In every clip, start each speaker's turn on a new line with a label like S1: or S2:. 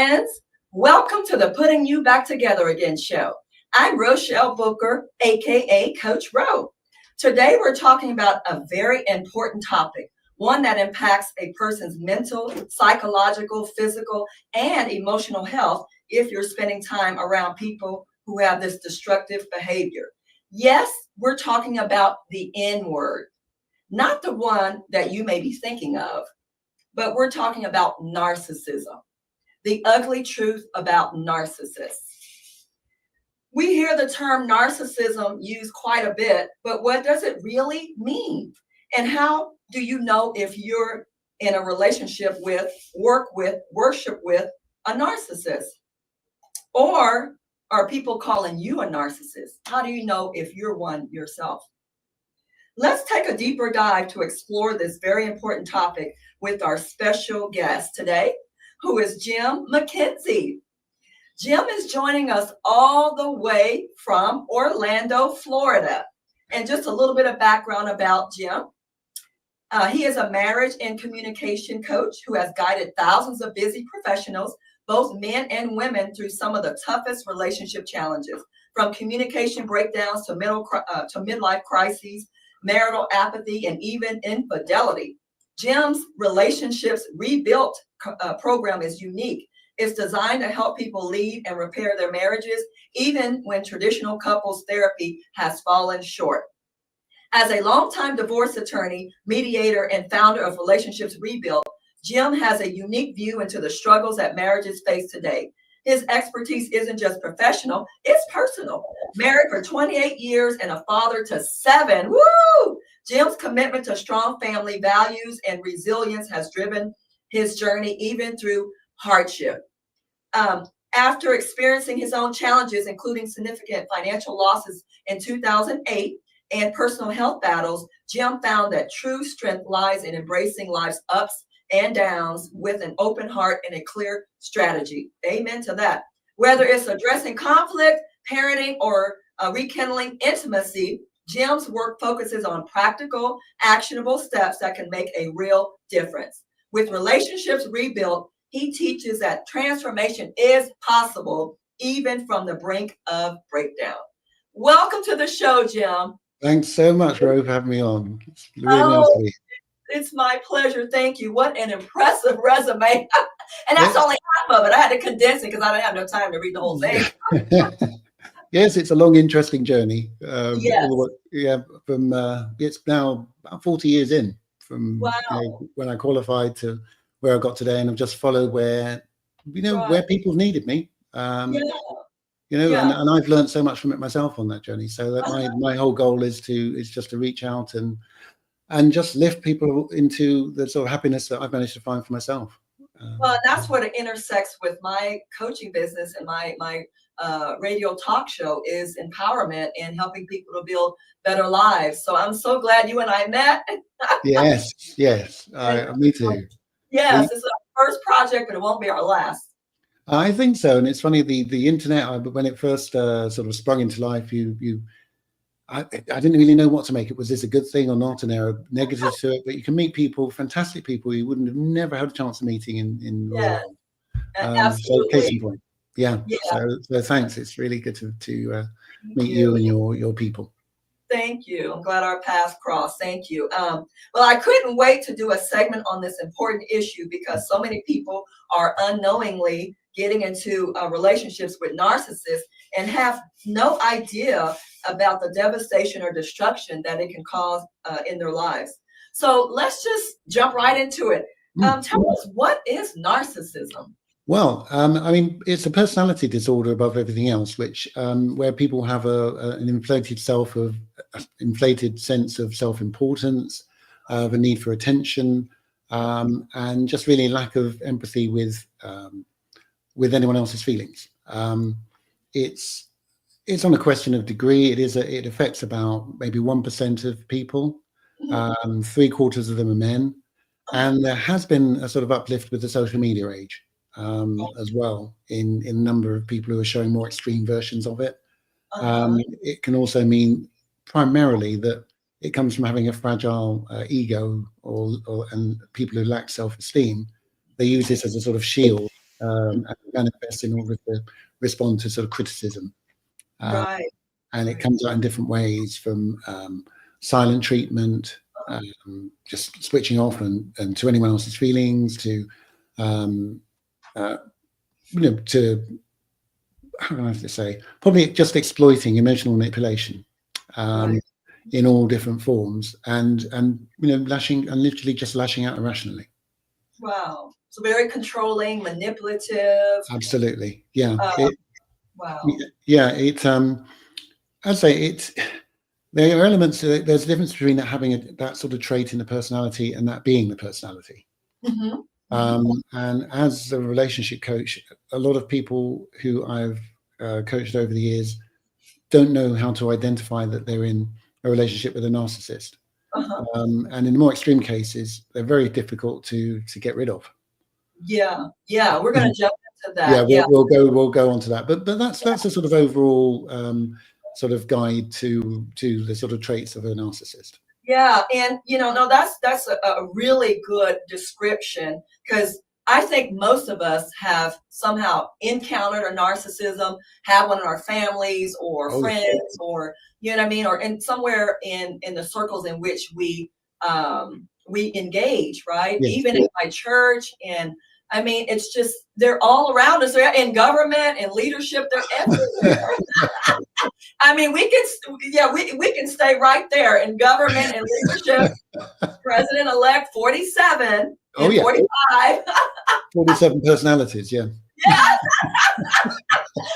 S1: friends. Welcome to the Putting You Back Together Again show. I'm Rochelle Booker, aka Coach Ro. Today we're talking about a very important topic, one that impacts a person's mental, psychological, physical, and emotional health if you're spending time around people who have this destructive behavior. Yes, we're talking about the N word, not the one that you may be thinking of, but we're talking about narcissism. The ugly truth about narcissists. We hear the term narcissism used quite a bit, but what does it really mean? And how do you know if you're in a relationship with, work with, worship with a narcissist? Or are people calling you a narcissist? How do you know if you're one yourself? Let's take a deeper dive to explore this very important topic with our special guest today, who is Jim McKenzie. Jim is joining us all the way from Orlando, Florida. And just a little bit of background about Jim. He is a marriage and communication coach who has guided thousands of busy professionals, both men and women, through some of the toughest relationship challenges, from communication breakdowns to midlife crises, marital apathy, and even infidelity. Jim's Relationships Rebuilt program is unique. It's designed to help people lead and repair their marriages, even when traditional couples therapy has fallen short. As a longtime divorce attorney, mediator, and founder of Relationships Rebuilt, Jim has a unique view into the struggles that marriages face today. His expertise isn't just professional, it's personal. Married for 28 years and a father to 7. Woo! Jim's commitment to strong family values and resilience has driven his journey even through hardship. After experiencing his own challenges, including significant financial losses in 2008 and personal health battles, Jim found that true strength lies in embracing life's ups and downs with an open heart and a clear strategy. Amen to that. Whether it's addressing conflict, parenting, or rekindling intimacy, Jim's work focuses on practical, actionable steps that can make a real difference. With Relationships Rebuilt, he teaches that transformation is possible even from the brink of breakdown. Welcome to the show, Jim.
S2: Thanks so much, Ro, for having me on. It's really nice to be here.
S1: It's my pleasure. Thank you. What an impressive resume. And that's only half of it. I had to condense it because I didn't have no time to read the whole thing.
S2: Yes, it's a long, interesting journey.
S1: Yes.
S2: It's now about 40 years in from when I qualified to where I got today, and I've just followed where people needed me. And I've learned so much from it myself on that journey. So that my whole goal is just to reach out and just lift people into the sort of happiness that I've managed to find for myself.
S1: Well, that's what it intersects with my coaching business and my radio talk show is empowerment and helping people to build better lives. So I'm so glad you and I met.
S2: Yes, me too.
S1: Yes, it's our first project, but it won't be our last.
S2: I think so. And it's funny, the internet, when it first sort of sprung into life, I didn't really know what to make it. Was this a good thing or not? And there are negatives to it, but you can meet people, fantastic people you wouldn't have never had a chance of meeting in real life.
S1: Absolutely.
S2: So case in point. Yeah. So thanks. It's really good to meet you and your people.
S1: Thank you. I'm glad our paths crossed. Thank you. Well, I couldn't wait to do a segment on this important issue because so many people are unknowingly getting into relationships with narcissists and have no idea about the devastation or destruction that it can cause in their lives. So let's just jump right into it. Tell us, what is narcissism?
S2: Well, it's a personality disorder above everything else, which where people have an inflated sense of self-importance, the need for attention, and just really lack of empathy with anyone else's feelings. It's on a question of degree. It affects about maybe 1% of people. 3/4 of them are men, and there has been a sort of uplift with the social media age. As well in a number of people who are showing more extreme versions of it. It can also mean primarily that it comes from having a fragile ego and people who lack self-esteem. They use this as a sort of shield and manifests in order to respond to sort of criticism.
S1: Right.
S2: And it comes out in different ways, from silent treatment, just switching off and to anyone else's feelings, to to, how can I say, probably just exploiting emotional manipulation in all different forms, and lashing, and literally just lashing out irrationally.
S1: Wow. So very controlling, manipulative.
S2: Absolutely. Yeah.
S1: Wow.
S2: Yeah. I'd say there are elements. There's a difference between having that sort of trait in the personality and that being the personality. And as a relationship coach, a lot of people who I've coached over the years don't know how to identify that they're in a relationship with a narcissist. And in the more extreme cases, they're very difficult to get rid of.
S1: Yeah. We're going to jump into that.
S2: We'll go on to that. But that's a sort of overall sort of guide to the sort of traits of a narcissist.
S1: Yeah, and no, that's a really good description, because I think most of us have somehow encountered a narcissism, have one in our families or friends, or you know what I mean, or in somewhere in the circles in which we engage, right? Yes. Even in my church, and I mean, it's just, they're all around us. They're in government and leadership. They're everywhere. I mean, we can stay right there in government and leadership. President-elect 47 and 45.
S2: 47 personalities, yeah.
S1: Yeah.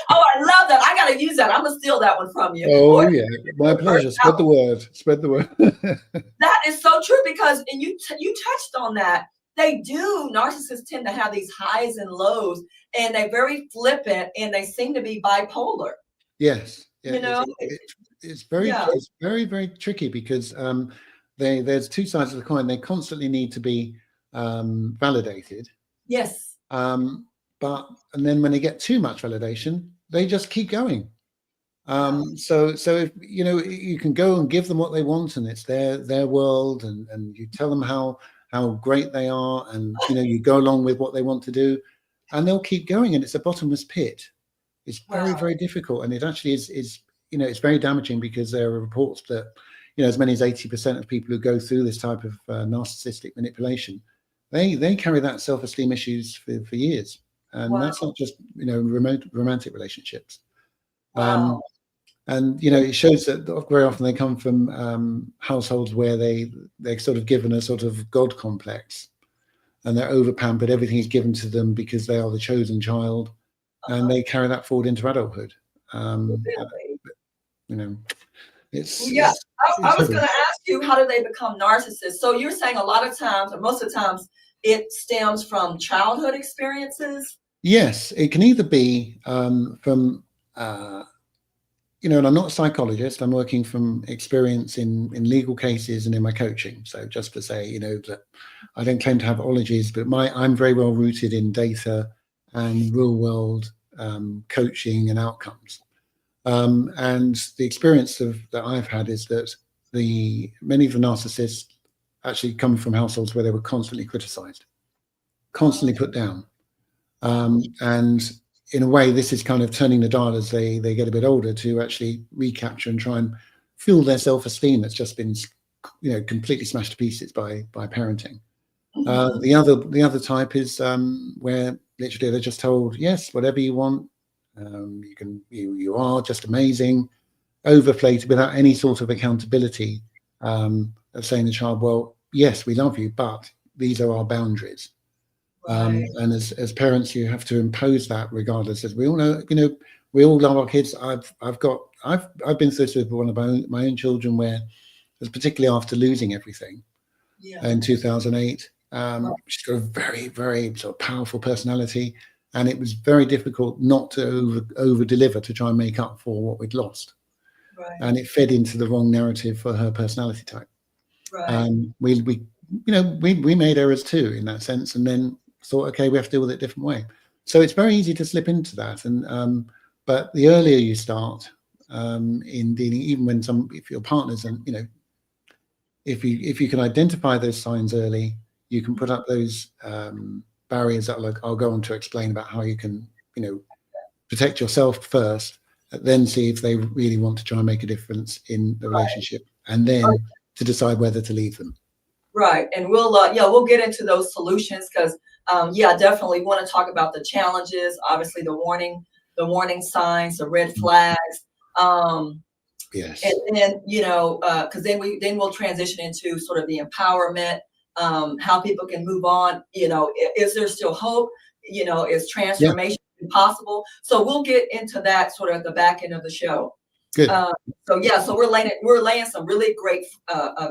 S1: Oh, I love that. I got to use that. I'm going to steal that one from you.
S2: Oh, yeah. My pleasure. Spread the word. Spread the word.
S1: That is so true, because, and you touched on that. Narcissists tend to have these highs and lows, and they're very flippant, and they seem to be bipolar.
S2: Yes. Yeah, it's very, very tricky, because there's two sides of the coin. They constantly need to be validated.
S1: Yes.
S2: And then when they get too much validation, they just keep going. So if you can go and give them what they want, and it's their world, and you tell them how great they are, and you go along with what they want to do, and they'll keep going, and it's a bottomless pit. It's very, very difficult, and it actually is it's very damaging, because there are reports that as many as 80% of people who go through this type of narcissistic manipulation, they carry that self-esteem issues for years, and that's not just romantic relationships.
S1: Wow.
S2: And it shows that very often they come from households where they're sort of given a sort of God complex, and they're over pampered. Everything is given to them because they are the chosen child, and they carry that forward into adulthood. It's
S1: I was going to ask you, how do they become narcissists? So you're saying a lot of times, or most of the times, it stems from childhood experiences?
S2: Yes, it can either be from and I'm not a psychologist. I'm working from experience in legal cases and in my coaching. So just to say, that I don't claim to have ologies, but I'm very well rooted in data and real world coaching and outcomes. And the experience that I've had is that many of the narcissists actually come from households where they were constantly criticized, constantly put down. And in a way, this is kind of turning the dial as they get a bit older, to actually recapture and try and fuel their self-esteem that's just been, completely smashed to pieces by parenting. The other type is where literally they're just told, yes, whatever you want, you are just amazing, overplayed without any sort of accountability of saying to the child, well, yes, we love you, but these are our boundaries. And as parents, you have to impose that, regardless. As we all know, we all love our kids. I've been through this with one of my own children, where it was particularly after losing everything in 2008. She's got a very, very sort of powerful personality, and it was very difficult not to over deliver to try and make up for what we'd lost. And it fed into the wrong narrative for her personality type. We made errors too in that sense, and then thought, okay, we have to deal with it a different way. So it's very easy to slip into that. And but the earlier you start in dealing, even when if your partners, and if you can identify those signs early, you can put up those barriers that I'll go on to explain about how you can, protect yourself first, then see if they really want to try and make a difference in the relationship, and then to decide whether to leave them.
S1: Right. And we'll get into those solutions because, definitely want to talk about the challenges, obviously the warning signs, the red flags.
S2: Yes.
S1: And then, because then we'll transition into sort of the empowerment, how people can move on. Is there still hope? Is transformation possible? So we'll get into that sort of at the back end of the show.
S2: Good.
S1: So we're laying some really great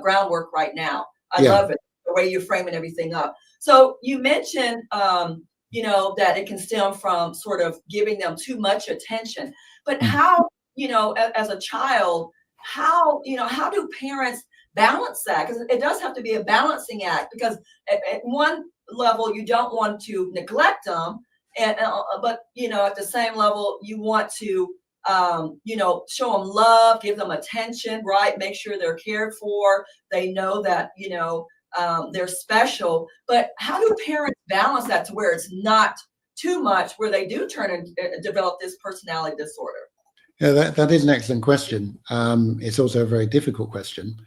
S1: groundwork right now. I love it, the way you're framing everything up. So you mentioned, that it can stem from sort of giving them too much attention. But how, as a child, how do parents balance that? Because it does have to be a balancing act, because at one level, you don't want to neglect them. But, at the same level, you want to, show them love, give them attention, right? Make sure they're cared for. They know that, they're special. But how do parents balance that to where it's not too much, where they do turn and develop this personality disorder?
S2: Yeah, that is an excellent question. It's also a very difficult question.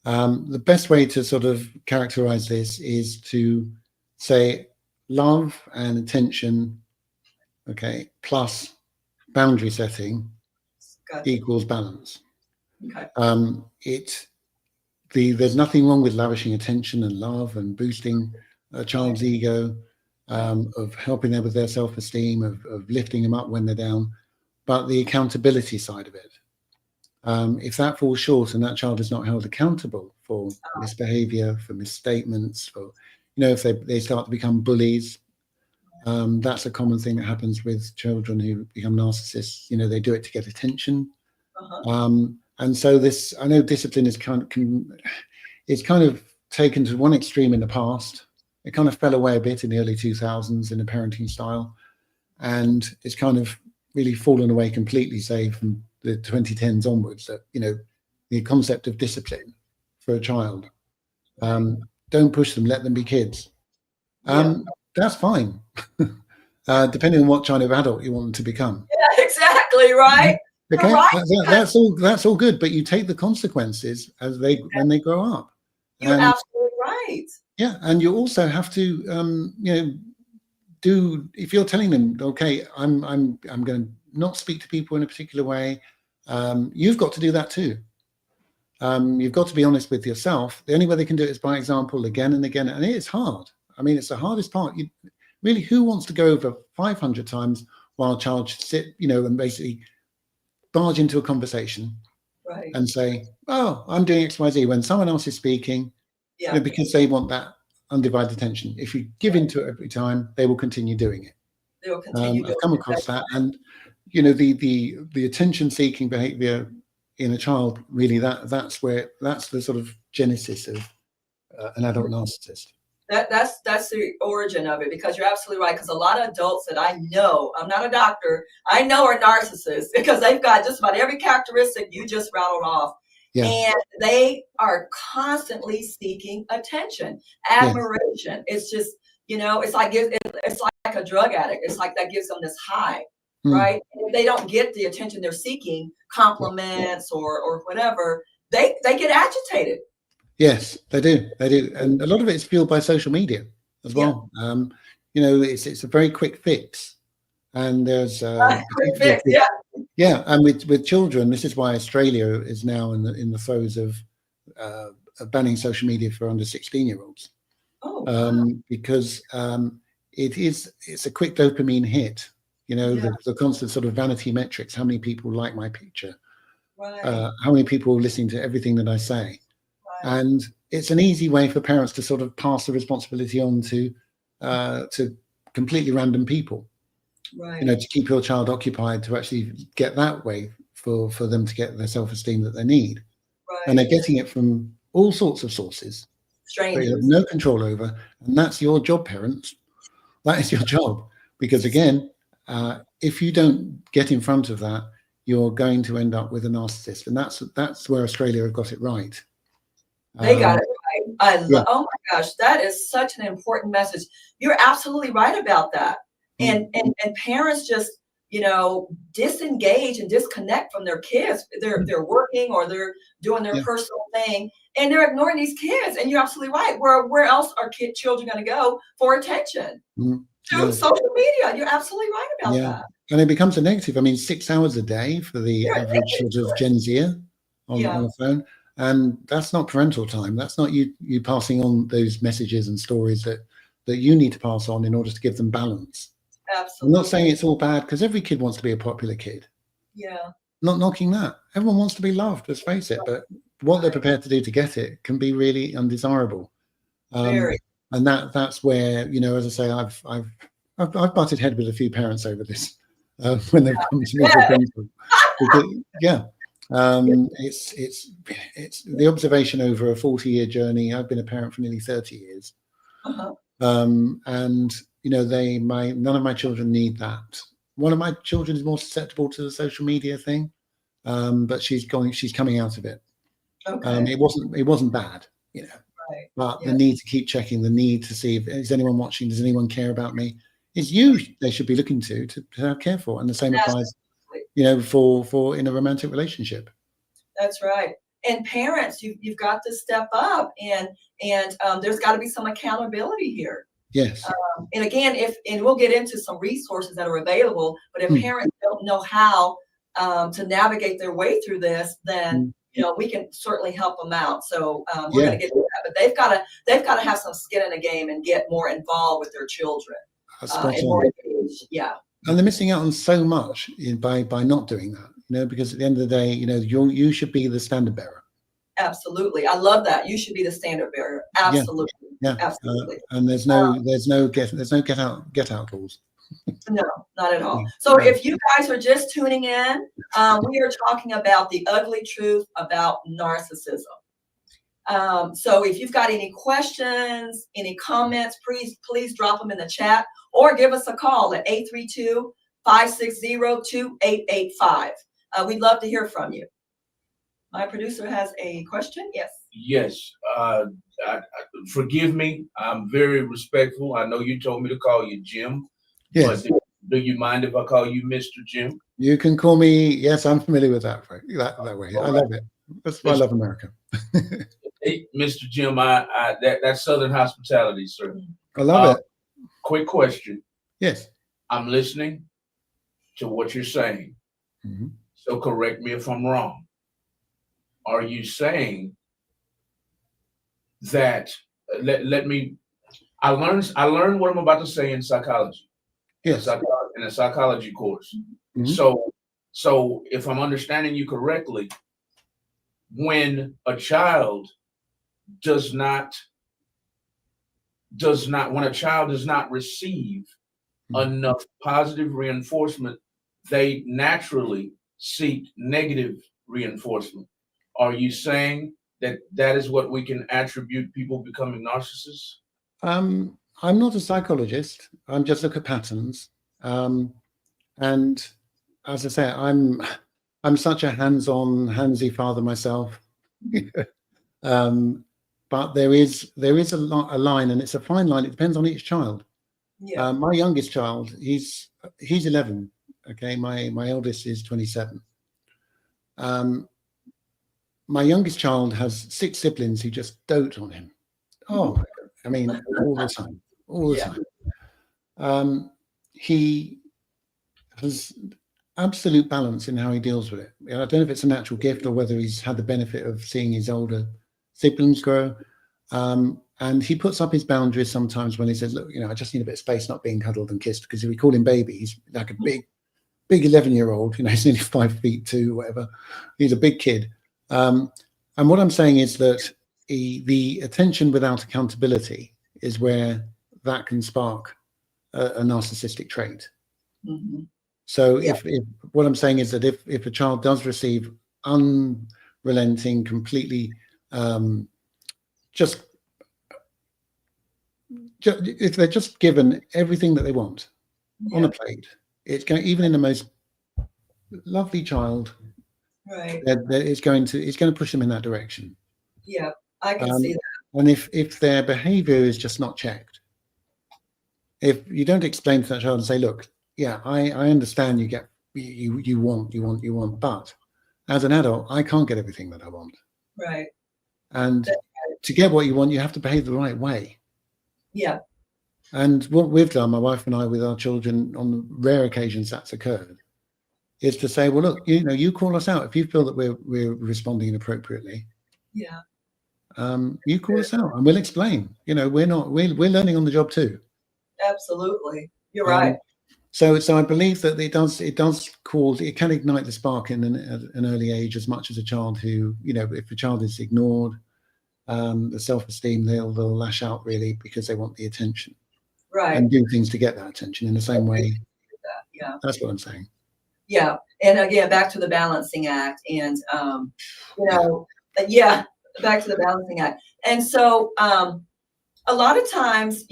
S2: The best way to sort of characterize this is to say love and attention, plus boundary setting equals balance. There's nothing wrong with lavishing attention and love and boosting a child's ego, of helping them with their self-esteem, of lifting them up when they're down. But the accountability side of it, if that falls short and that child is not held accountable for misbehavior, for misstatements, for, if they start to become bullies, that's a common thing that happens with children who become narcissists. They do it to get attention. And so I know discipline is kind of taken to one extreme in the past. It kind of fell away a bit in the early 2000s in the parenting style. And it's kind of really fallen away completely, say, from the 2010s onwards, that, the concept of discipline for a child. Don't push them, let them be kids. That's fine, depending on what kind of adult you want them to become.
S1: Yeah, exactly, right.
S2: Okay, that's all good, but you take the consequences when they grow up.
S1: You're absolutely right.
S2: Yeah, and you also have to, if you're telling them, okay, I'm going to not speak to people in a particular way, you've got to do that too. You've got to be honest with yourself. The only way they can do it is by example, again and again, and it is hard. I mean, it's the hardest part. Really, who wants to go over 500 times while a child should sit, and basically barge into a conversation and say, oh, I'm doing X, Y, Z, when someone else is speaking, because they want that undivided attention. If you give into it every time, they will continue doing it.
S1: They will continue
S2: I've come across that. And, the attention-seeking behavior in a child, really, that's the sort of genesis of an adult narcissist.
S1: That's the origin of it, because you're absolutely right. Because a lot of adults that I know, I'm not a doctor, I know are narcissists, because they've got just about every characteristic you just rattled off. Yeah. And they are constantly seeking attention, admiration. Yeah. It's just, it's like a drug addict. It's like that gives them this high, right? And if they don't get the attention they're seeking, compliments or whatever, they get agitated.
S2: Yes, they do. And a lot of it is fueled by social media as well. It's a very quick fix. And there's
S1: quick fix,
S2: and with children, this is why Australia is now in the throes of banning social media for under 16-year-olds. Because it's a quick dopamine hit. The constant sort of vanity metrics. How many people like my picture? How many people listen to everything that I say? And it's an easy way for parents to sort of pass the responsibility on to completely random people. To keep your child occupied, to actually get that way for them to get the self-esteem that they need. And they're getting it from all sorts of sources.
S1: Strangers.
S2: That you have no control over. And that's your job, parents. That is your job. Because again, if you don't get in front of that, you're going to end up with a narcissist. And that's where Australia have got it right.
S1: They got it right.
S2: Yeah.
S1: Oh my gosh, that is such an important message. You're absolutely right about that. And parents just, disengage and disconnect from their kids. They're working or they're doing their
S2: Yeah.
S1: personal thing, and they're ignoring these kids. And you're absolutely right. Where else are children going to go for attention? To social media. You're absolutely right about that.
S2: And it becomes a negative. I mean, 6 hours a day for the average sort of Gen Zer on a phone. And that's not parental time. That's not you passing on those messages and stories that you need to pass on in order to give them balance.
S1: Absolutely.
S2: I'm not saying it's all bad, because every kid wants to be a popular kid.
S1: Yeah.
S2: Not knocking that. Everyone wants to be loved, let's face it. But what they're prepared to do to get it can be really undesirable.
S1: Very.
S2: And that's where, as I say, I've butted head with a few parents over this when they've come to me for counsel. It's the observation over a 40-year journey. I've been a parent for nearly 30 years. And none of my children need that. One of my children is more susceptible to the social media thing, but she's coming out of it.
S1: Okay.
S2: It wasn't bad, but the need to keep checking, the need to see if is anyone watching, does anyone care about me, is they should be looking to care for. And the same applies, for in a romantic relationship. That's
S1: right. And parents, you've got to step up, and there's got to be some accountability here.
S2: Yes.
S1: And again, and we'll get into some resources that are available, but if parents don't know how to navigate their way through this, then we can certainly help them out. So we're going to get to that, but they've got to have some skin in the game and get more involved with their children. And more engaged. Yeah.
S2: And they're missing out on so much by not doing that, because at the end of the day, you should be the standard bearer.
S1: Absolutely. I love that. You should be the standard bearer. Absolutely.
S2: Yeah.
S1: Absolutely.
S2: And there's no get out clause.
S1: No, not at all. So if you guys are just tuning in, we are talking about the ugly truth about narcissism. So if you've got any questions, any comments, please drop them in the chat or give us a call at 832-560-2885. We'd love to hear from you. My producer has a question. Yes.
S3: Yes. Forgive me. I'm very respectful. I know you told me to call you Jim.
S2: Yes.
S3: But do you mind if I call you Mr. Jim?
S2: You can call me. Yes, I'm familiar with that way. I love it. That's why I love America.
S3: Hey, Mr. Jim, that's Southern hospitality, sir.
S2: I love it.
S3: Quick question.
S2: Yes.
S3: I'm listening to what you're saying. So correct me if I'm wrong. Are you saying that I learned what I'm about to say in psychology.
S2: Yes.
S3: In a psychology course. So if I'm understanding you correctly, when a child does not receive enough positive reinforcement, they naturally seek negative reinforcement. Are you saying that is what we can attribute people becoming narcissists?
S2: I'm not a psychologist. I'm just look at patterns. And as I say, I'm such a hands-on, handsy father myself. But there is a line, and it's a fine line. It depends on each child. Yeah. My youngest child, he's 11. Okay, my eldest is 27. My youngest child has 6 siblings who just dote on him. Oh, my God. I mean, all the time. He has absolute balance in how he deals with it. I don't know if it's a natural gift or whether he's had the benefit of seeing his older siblings grow. And he puts up his boundaries sometimes when he says, look, I just need a bit of space, not being cuddled and kissed, because if we call him baby, he's like a big 11-year-old, he's nearly 5'2", whatever. He's a big kid. And what I'm saying is that the attention without accountability is where that can spark a narcissistic trait. So if what I'm saying is that if a child does receive unrelenting, completely if they're just given everything that they want on a plate, it's going, even in the most lovely child, right, it's going to push them in that direction.
S1: Yeah, I can see that.
S2: And if their behavior is just not checked, if you don't explain to that child and say, look, yeah, I understand you want, but as an adult, I can't get everything that I want.
S1: Right.
S2: And to get what you want, you have to behave the right way.
S1: Yeah.
S2: And what we've done, my wife and I, with our children, on the rare occasions that's occurred, is to say, well, look, you call us out if you feel that we're responding inappropriately.
S1: Yeah.
S2: You call us out, and we'll explain. We're learning on the job too.
S1: Absolutely, you're right.
S2: So I believe that it can ignite the spark in an early age, as much as a child who, if a child is ignored, the self-esteem, they'll lash out really because they want the attention.
S1: Right.
S2: And do things to get that attention in the same way.
S1: Yeah.
S2: That's what I'm saying.
S1: Yeah. And again, back to the balancing act, and back to the balancing act. And so a lot of times,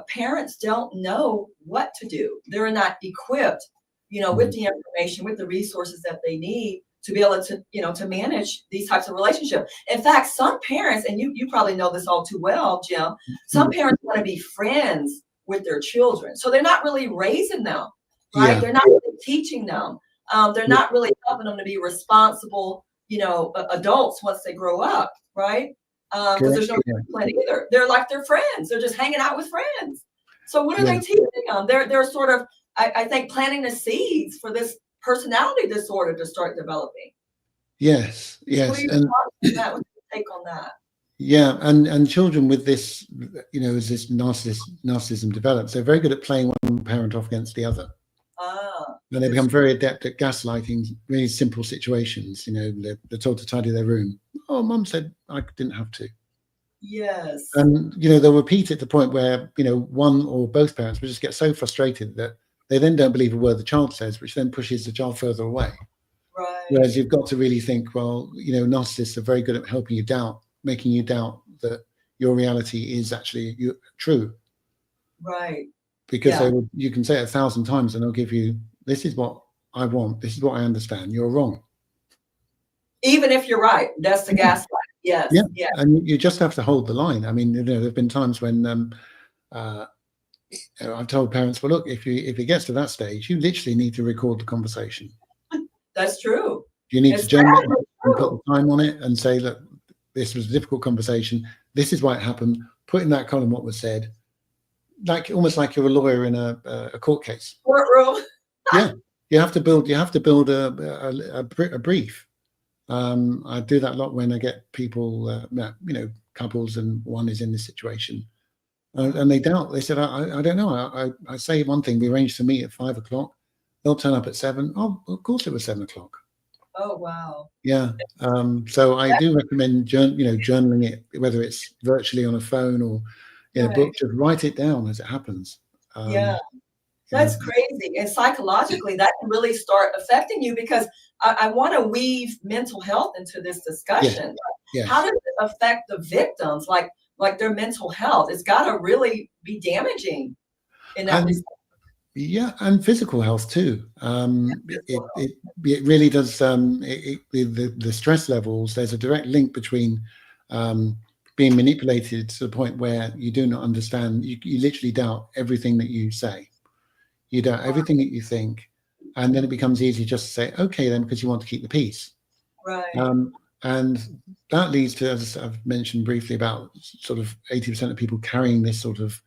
S1: parents don't know what to do. They're not equipped, with the information, with the resources that they need to be able to, to manage these types of relationships. In fact, some parents, and you probably know this all too well, Jim, some parents want to be friends with their children. So they're not really raising them, right? Yeah. They're not really teaching them. They're not really helping them to be responsible, adults once they grow up, right? Because there's no discipline either. They're like their friends. They're just hanging out with friends. So what are they teaching them? They're sort of, I think, planting the seeds for this personality disorder to start developing.
S2: Yes.
S1: What do you take on that?
S2: Yeah, and children with this, as this narcissism develops, they're very good at playing one parent off against the other. And they become very adept at gaslighting really simple situations. They're told to tidy their room. Oh, mum said I didn't have to.
S1: Yes.
S2: And, they'll repeat it to the point where, one or both parents will just get so frustrated that they then don't believe a word the child says, which then pushes the child further away.
S1: Right.
S2: Whereas you've got to really think, well, narcissists are very good at helping you doubt, making you doubt that your reality is actually true.
S1: Right.
S2: Because you can say it 1,000 times and they'll give you, this is what I want, this is what I understand, you're wrong.
S1: Even if you're right, that's the gaslight. Yes.
S2: Yeah. And you just have to hold the line. I mean, there have been times when I've told parents, well, look, if it gets to that stage, you literally need to record the conversation.
S1: That's true.
S2: You need to journal it and put the time on it and say, look, this was a difficult conversation. This is why it happened. Put in that column what was said. Almost like you're a lawyer in a court case.
S1: Courtroom.
S2: Yeah, you have to build a brief. I do that a lot when I get people, couples, and one is in this situation, and they doubt. They said, I don't know. I say one thing. We arranged to meet at 5 o'clock. They'll turn up at 7. Oh, of course it was 7 o'clock.
S1: Oh, wow.
S2: Yeah. So I do recommend journaling it, whether it's virtually on a phone or in a book. Just write it down as it happens.
S1: That's crazy. And psychologically, that can really start affecting you, because I want to weave mental health into this discussion.
S2: Yes.
S1: How does it affect the victims, like their mental health? It's got to really be damaging in that respect.
S2: Yeah, and physical health too. It really does. The stress levels. There's a direct link between being manipulated to the point where you do not understand. You literally doubt everything that you say. You doubt everything that you think, and then it becomes easy just to say, okay, then, because you want to keep the peace.
S1: Right.
S2: And that leads to, as I've mentioned briefly, about sort of 80% of people carrying this sort of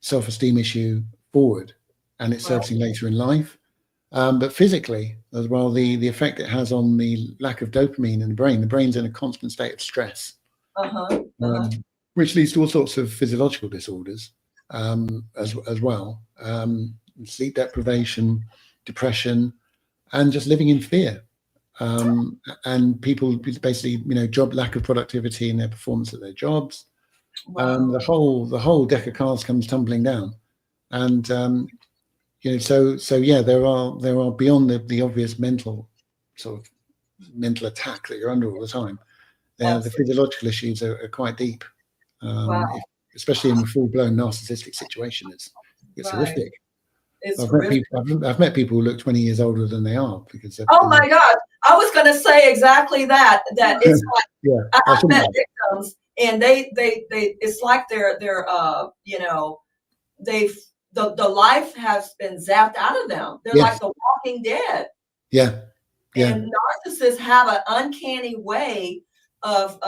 S2: self-esteem issue forward, and it's surfacing later in life. But physically as well, the effect it has on the lack of dopamine in the brain. The brain's in a constant state of stress, which leads to all sorts of physiological disorders as well. Sleep deprivation, depression, and just living in fear. And people basically, lack of productivity in their performance at their jobs. The whole deck of cards comes tumbling down. And there are beyond the obvious mental attack that you're under all the time. The physiological issues are quite deep, especially in a full-blown narcissistic situation. It's horrific. I've met people who look 20 years older than they are because.
S1: Oh my God! I was going to say exactly that. That it's like
S2: Yeah,
S1: I've met victims, and they it's like they're you know, they've the life has been zapped out of them. They're
S2: yes.
S1: like the walking dead.
S2: Yeah, yeah.
S1: And narcissists have an uncanny way of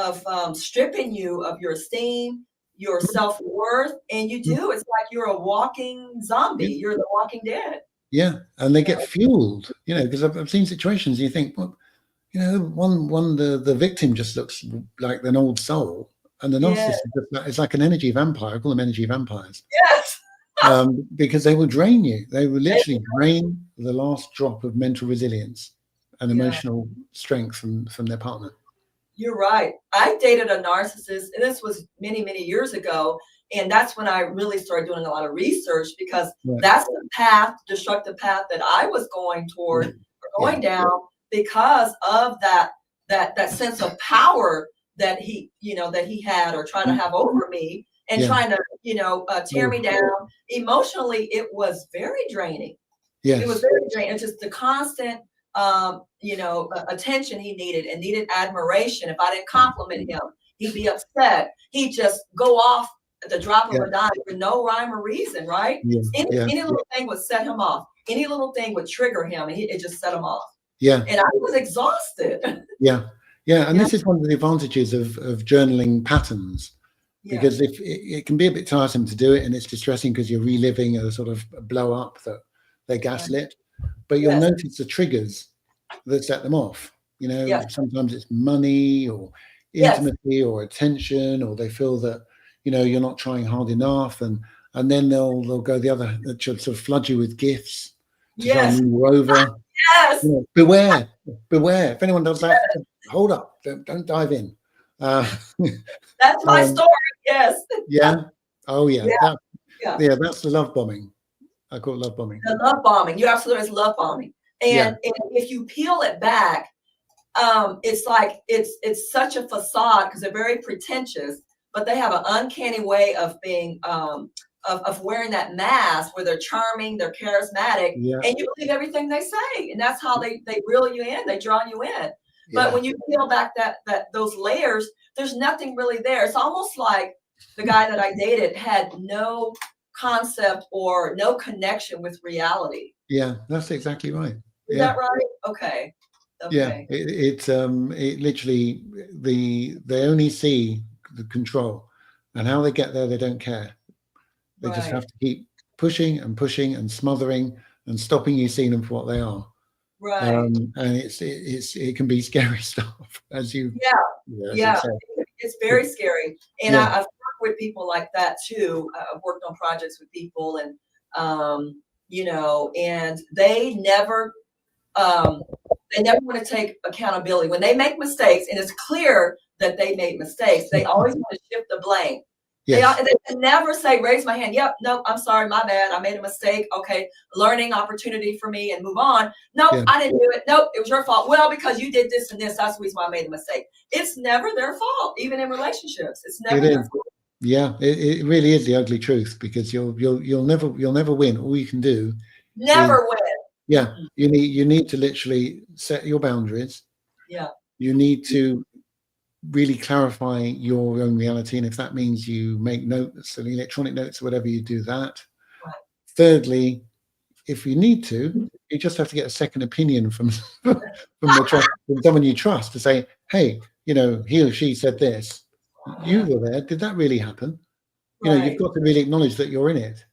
S1: stripping you of your esteem, your self-worth, and you do. It's like you're a walking zombie.
S2: Yeah.
S1: You're the walking dead.
S2: Yeah, and they get fueled, you know, because I've seen situations you think, well, you know, the victim just looks like an old soul, and the narcissist
S1: Yes.
S2: is just it's like an energy vampire. I call them energy vampires.
S1: Yes.
S2: Because they will drain you. They will literally drain the last drop of mental resilience and emotional strength from their partner.
S1: You're right. I dated a narcissist, and this was many, many years ago. And that's when I really started doing a lot of research, because that's the path, destructive path that I was going toward, or going down, because of that sense of power that he, you know, that he had or tried to have over me, and trying to, you know, tear me down emotionally. It was very draining. It was very draining. It's just the constant you know, attention he needed, and needed admiration. If I didn't compliment him, he'd be upset. He'd just go off at the drop of a dime for no rhyme or reason, right? Any little thing would set him off. Any little thing would trigger him, and it just set him off.
S2: Yeah.
S1: And I was exhausted.
S2: Yeah. And this is one of the advantages of journaling patterns, because if it can be a bit tiresome to do it, and it's distressing because you're reliving a sort of blow up that they gaslit, but you'll notice the triggers that set them off. You know, sometimes it's money or intimacy or attention, or they feel that, you know, you're not trying hard enough, and then they'll go the other, sort of flood you with gifts to try and win you over. You know, beware. If anyone does that, hold up, don't dive in.
S1: That's my story. Yes.
S2: Yeah. Oh yeah. That's the love bombing. I call it love bombing.
S1: The love bombing. You're absolutely right. It's love bombing. And if you peel it back, it's like it's such a facade, because they're very pretentious, but they have an uncanny way of being of wearing that mask where they're charming, they're charismatic, and you believe everything they say, and that's how they reel you in, they draw you in. But when you peel back those layers, there's nothing really there. It's almost like the guy that I dated had no concept or no connection with reality.
S2: Yeah, that's exactly right.
S1: Is that right? Okay.
S2: Yeah, it literally, they only see the control, and how they get there, they don't care. They just have to keep pushing and pushing and smothering and stopping you seeing them for what they are.
S1: Right.
S2: And it can be scary stuff, as you.
S1: It's very scary. And I've worked with people like that too. I've worked on projects with people, and you know, and they never want to take accountability when they make mistakes, and it's clear that they made mistakes. They always want to shift the blame. They can never say, raise my hand. Yep, nope, I'm sorry, my bad. I made a mistake. Okay, learning opportunity for me, and move on. Nope, I didn't do it. Nope, it was your fault. Well, because you did this and this, that's the reason why I made a mistake. It's never their fault, even in relationships. It's never their fault.
S2: Yeah, it really is the ugly truth, because you'll never win. All you can do
S1: never win.
S2: Yeah, you need to literally set your boundaries.
S1: Yeah,
S2: you need to really clarify your own reality, and if that means you make notes, and electronic notes, or whatever, you do that.
S1: Right.
S2: Thirdly, if you need to, you just have to get a second opinion from someone you trust, to say, hey, you know, he or she said this. You were there. Did that really happen? You know, you've got to really acknowledge that you're in it.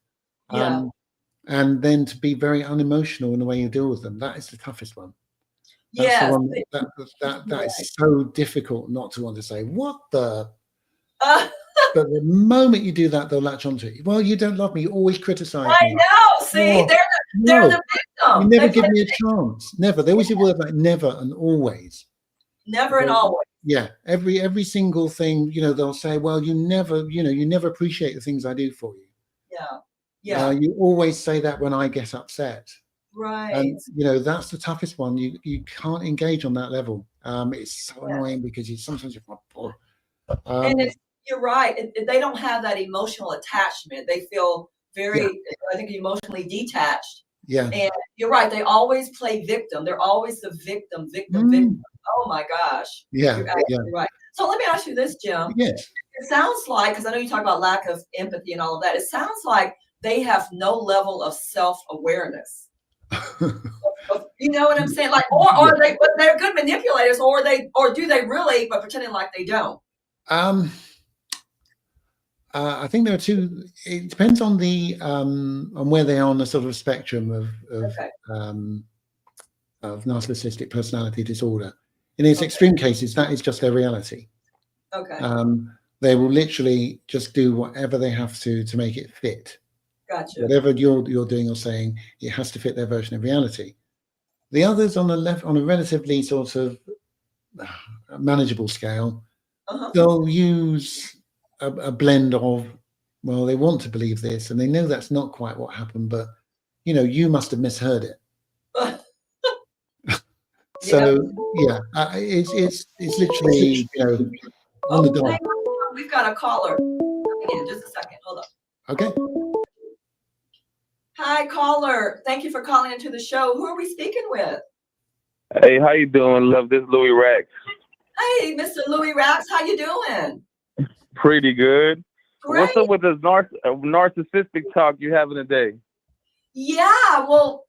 S2: And then to be very unemotional in the way you deal with them. That is the toughest one. That's the one that is so difficult not to want to say, what the? But the moment you do that, they'll latch onto it. Well, you don't love me. You always criticize me.
S1: I know. See, they're the victim.
S2: You never give me a chance. Never. They always use words like never and always.
S1: Never and always.
S2: Yeah. Every single thing, you know, they'll say, well, you never appreciate the things I do for you.
S1: Yeah.
S2: You always say that when I get upset.
S1: Right.
S2: And you know, that's the toughest one. You can't engage on that level. It's so annoying, because sometimes you're like,
S1: and you're right. They don't have that emotional attachment. They feel very, I think, emotionally detached
S2: Yeah.
S1: And you're right. They always play victim. They're always the victim, victim. Oh my gosh.
S2: Yeah.
S1: You're absolutely right. So let me ask you this, Jim.
S2: Yes.
S1: It sounds like, because I know you talk about lack of empathy and all of that, it sounds like they have no level of self-awareness. You know what I'm saying? Like, or they're good manipulators, or do they really, but pretending like they don't?
S2: I think there are two. It depends on on where they are on the sort of spectrum of narcissistic personality disorder. In its extreme cases, that is just their reality.
S1: Okay.
S2: They will literally just do whatever they have to make it fit.
S1: Gotcha.
S2: Whatever you're doing or saying, it has to fit their version of reality. The others on the left, on a relatively sort of manageable scale, they'll use a blend of, well, they want to believe this and they know that's not quite what happened, but you must have misheard it. So yeah, it's literally on the dot.
S1: We've got a caller coming in. Just a second. Hold on.
S2: Okay.
S1: Hi, caller. Thank you for calling into the show. Who are we speaking with?
S4: Hey, how you doing, love? This is Louis Rax.
S1: Hey, Mr. Louis Rax. How you doing?
S4: Pretty good.
S1: Great.
S4: What's up with this narcissistic talk you having today?
S1: Yeah, well,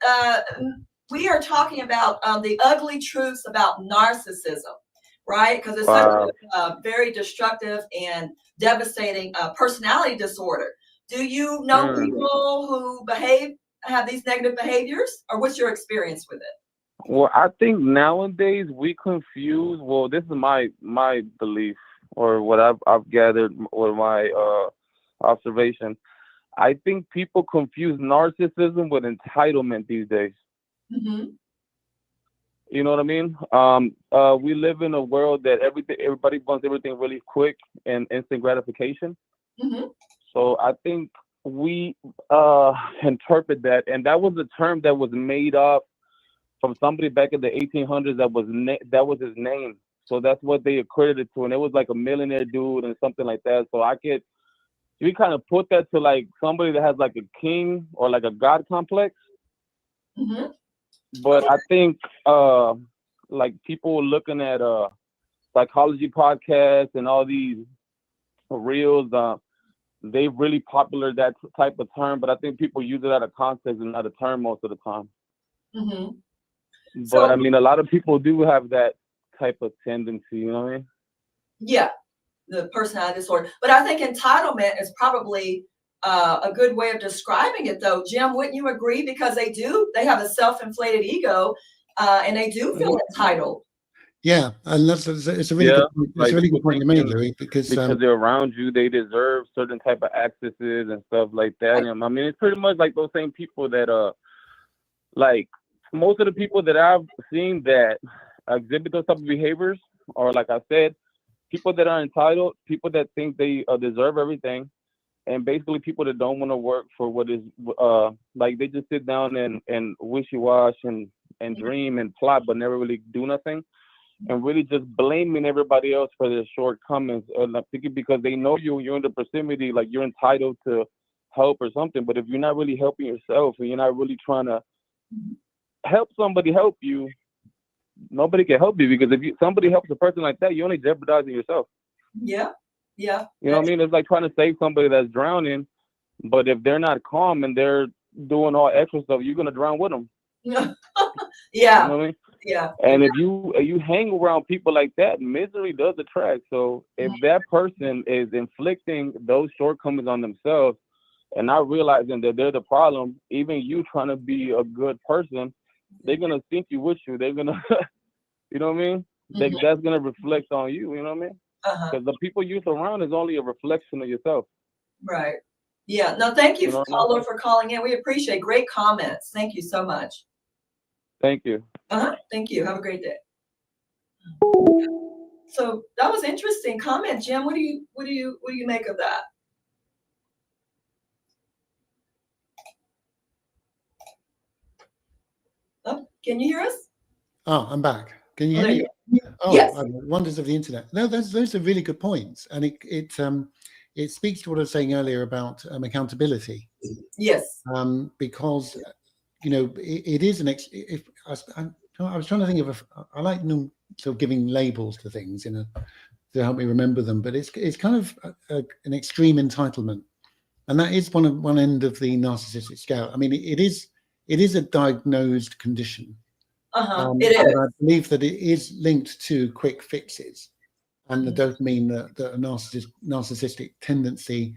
S1: we are talking about the ugly truths about narcissism, right? Because it's such a very destructive and devastating personality disorder. Do you know people who have these negative behaviors, or what's your experience with it?
S4: Well, I think nowadays we confuse. Well, this is my belief, or what I've gathered, or my observation. I think people confuse narcissism with entitlement these days.
S1: Mm-hmm.
S4: You know what I mean? We live in a world that everybody wants everything really quick and instant gratification.
S1: Mm-hmm.
S4: So I think we interpret that, and that was a term that was made up from somebody back in the 1800s. That was his name. So that's what they accredited to, and it was like a millionaire dude and something like that. So we kind of put that to like somebody that has like a king or like a god complex.
S1: Mm-hmm.
S4: But I think like people looking at psychology podcasts and all these reels, they really popular that type of term, but I think people use it out of context and not a term most of the time.
S1: Mm-hmm.
S4: But I mean, a lot of people do have that type of tendency, you know what I mean?
S1: Yeah, the personality disorder. But I think entitlement is probably a good way of describing it, though. Jim, wouldn't you agree? Because they have a self-inflated ego, and they do feel entitled.
S2: Yeah, and it's a really good point. It's a really good point you made, Louis, because
S4: they're around you, they deserve certain type of accesses and stuff like that. And I mean, it's pretty much like those same people that like most of the people that I've seen that exhibit those type of behaviors, or like I said, people that are entitled, people that think they deserve everything, and basically people that don't want to work for what is like they just sit down and wishy-wash and dream and plot, but never really do nothing, and really just blaming everybody else for their shortcomings. And I'm thinking because they know you're in the proximity, like you're entitled to help or something. But if you're not really helping yourself and you're not really trying to help somebody help you, nobody can help you, because if somebody helps a person like that, you're only jeopardizing yourself.
S1: Yeah. Yeah.
S4: You know what I mean? It's like trying to save somebody that's drowning, but if they're not calm and they're doing all extra stuff, you're gonna drown with them.
S1: Yeah.
S4: You know what I mean?
S1: Yeah.
S4: And if you hang around people like that, misery does attract. So if that person is inflicting those shortcomings on themselves and not realizing that they're the problem, even you trying to be a good person, they're gonna think you with you. They're gonna, you know what I mean? That's gonna reflect on you. You know what I mean? Because the people you surround is only a reflection of yourself.
S1: Right. Yeah. No, thank you, caller, for calling in. We appreciate great comments. Thank you so much.
S4: Thank you.
S1: Thank you. Have a great day. So that was interesting comment, Jim. What do you make of that? Oh, can you hear us?
S2: Oh, I'm back. Can you hear me? Oh, yes. Wonders of the internet. No, those are really good points, and it speaks to what I was saying earlier about accountability.
S1: Yes.
S2: Because it is if I was trying to think of I like sort of giving labels to things to help me remember them, but it's kind of an extreme entitlement, and that is one end of the narcissistic scale. I mean, it is a diagnosed condition.
S1: It is.
S2: And I believe that it is linked to quick fixes and the dopamine that a narcissistic tendency.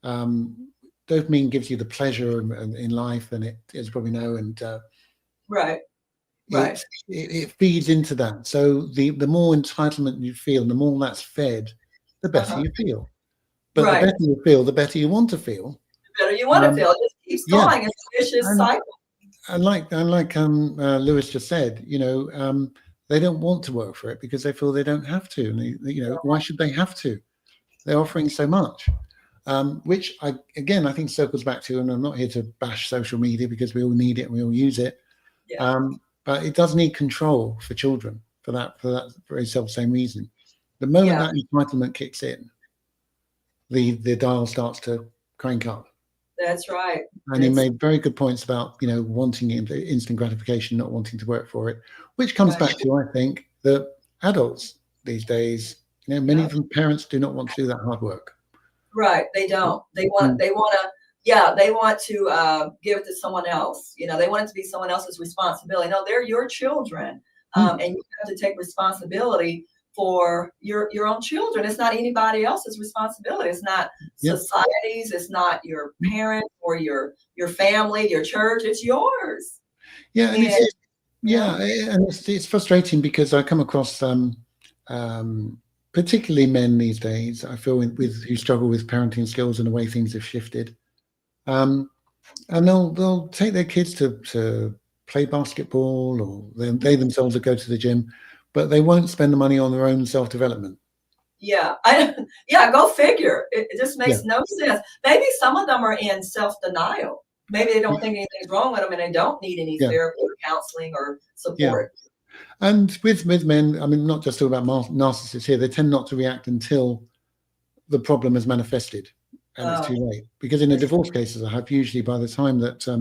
S2: Dopamine gives you the pleasure in life, and it, as you probably know, and
S1: right.
S2: It feeds into that. So the more entitlement you feel, the more that's fed, the better you feel. But the better you feel, the better you want to feel.
S1: The better you want to feel. It just keeps going. It's a vicious cycle.
S2: And like Lewis just said, they don't want to work for it because they feel they don't have to. And why should they have to? They're offering so much, which I think circles back to, and I'm not here to bash social media because we all need it and we all use it.
S1: Yeah.
S2: But it does need control for children for that very same reason. The moment that entitlement kicks in, the dial starts to crank up.
S1: That's right.
S2: And he made very good points about, wanting instant gratification, not wanting to work for it, which comes back to, I think, that adults these days, many of them parents do not want to do that hard work.
S1: Right. They don't. They want to give it to someone else. They want it to be someone else's responsibility. No, they're your children. And you have to take responsibility for your own children. It's not anybody else's responsibility. It's not society's. It's not your parents or your family, your church. It's yours.
S2: Yeah, and it's frustrating because I come across particularly men these days, I feel, who struggle with parenting skills and the way things have shifted. And they'll take their kids to play basketball, or they themselves will go to the gym, but they won't spend the money on their own self-development.
S1: Yeah, go figure. It just makes no sense. Maybe some of them are in self-denial. Maybe they don't think anything's wrong with them and they don't need any therapy or counseling or support.
S2: Yeah. And with men, I mean, not just talking about narcissists here, they tend not to react until the problem is manifested and it's too late. Because in the divorce cases I have, usually by the time that a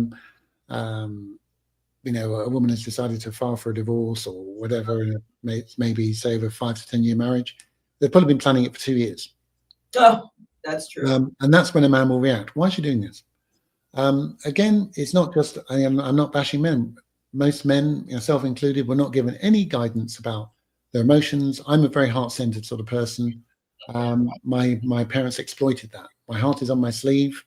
S2: woman has decided to file for a divorce or whatever, and maybe say over 5 to 10 year marriage, they've probably been planning it for 2 years.
S1: Oh, that's true.
S2: And that's when a man will react. Why is she doing this? Again, it's not just, I'm not bashing men. Most men, yourself included, were not given any guidance about their emotions. I'm a very heart-centered sort of person. My parents exploited that. My heart is on my sleeve.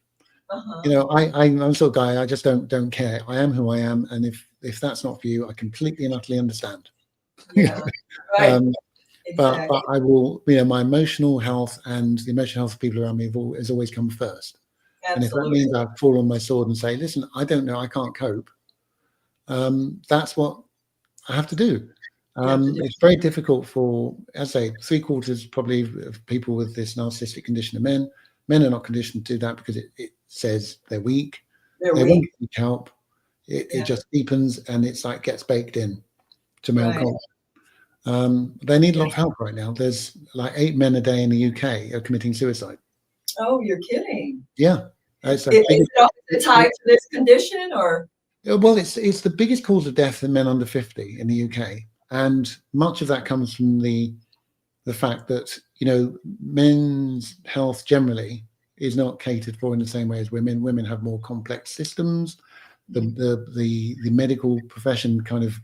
S2: I'm the sort of guy, I just don't care. I am who I am, and if that's not for you, I completely and utterly understand.
S1: Yeah, right.
S2: But I will, my emotional health and the emotional health of people around me has always come first. Absolutely. And if that means I fall on my sword and say, listen, I don't know, I can't cope, that's what I have to do. It's very difficult for, as I say, 3/4 probably of people with this narcissistic condition are men. Men are not conditioned to do that because it says they're weak. They won't seek help. It just deepens, and it's like gets baked in to male culture. They need a lot of help right now. There's like 8 men a day in the UK are committing suicide.
S1: Oh, you're kidding.
S2: Yeah.
S1: Is it tied to this condition, or?
S2: Well, it's the biggest cause of death in men under 50 in the UK. And much of that comes from the fact that, men's health generally is not catered for in the same way as women. Women have more complex systems. The medical profession kind of,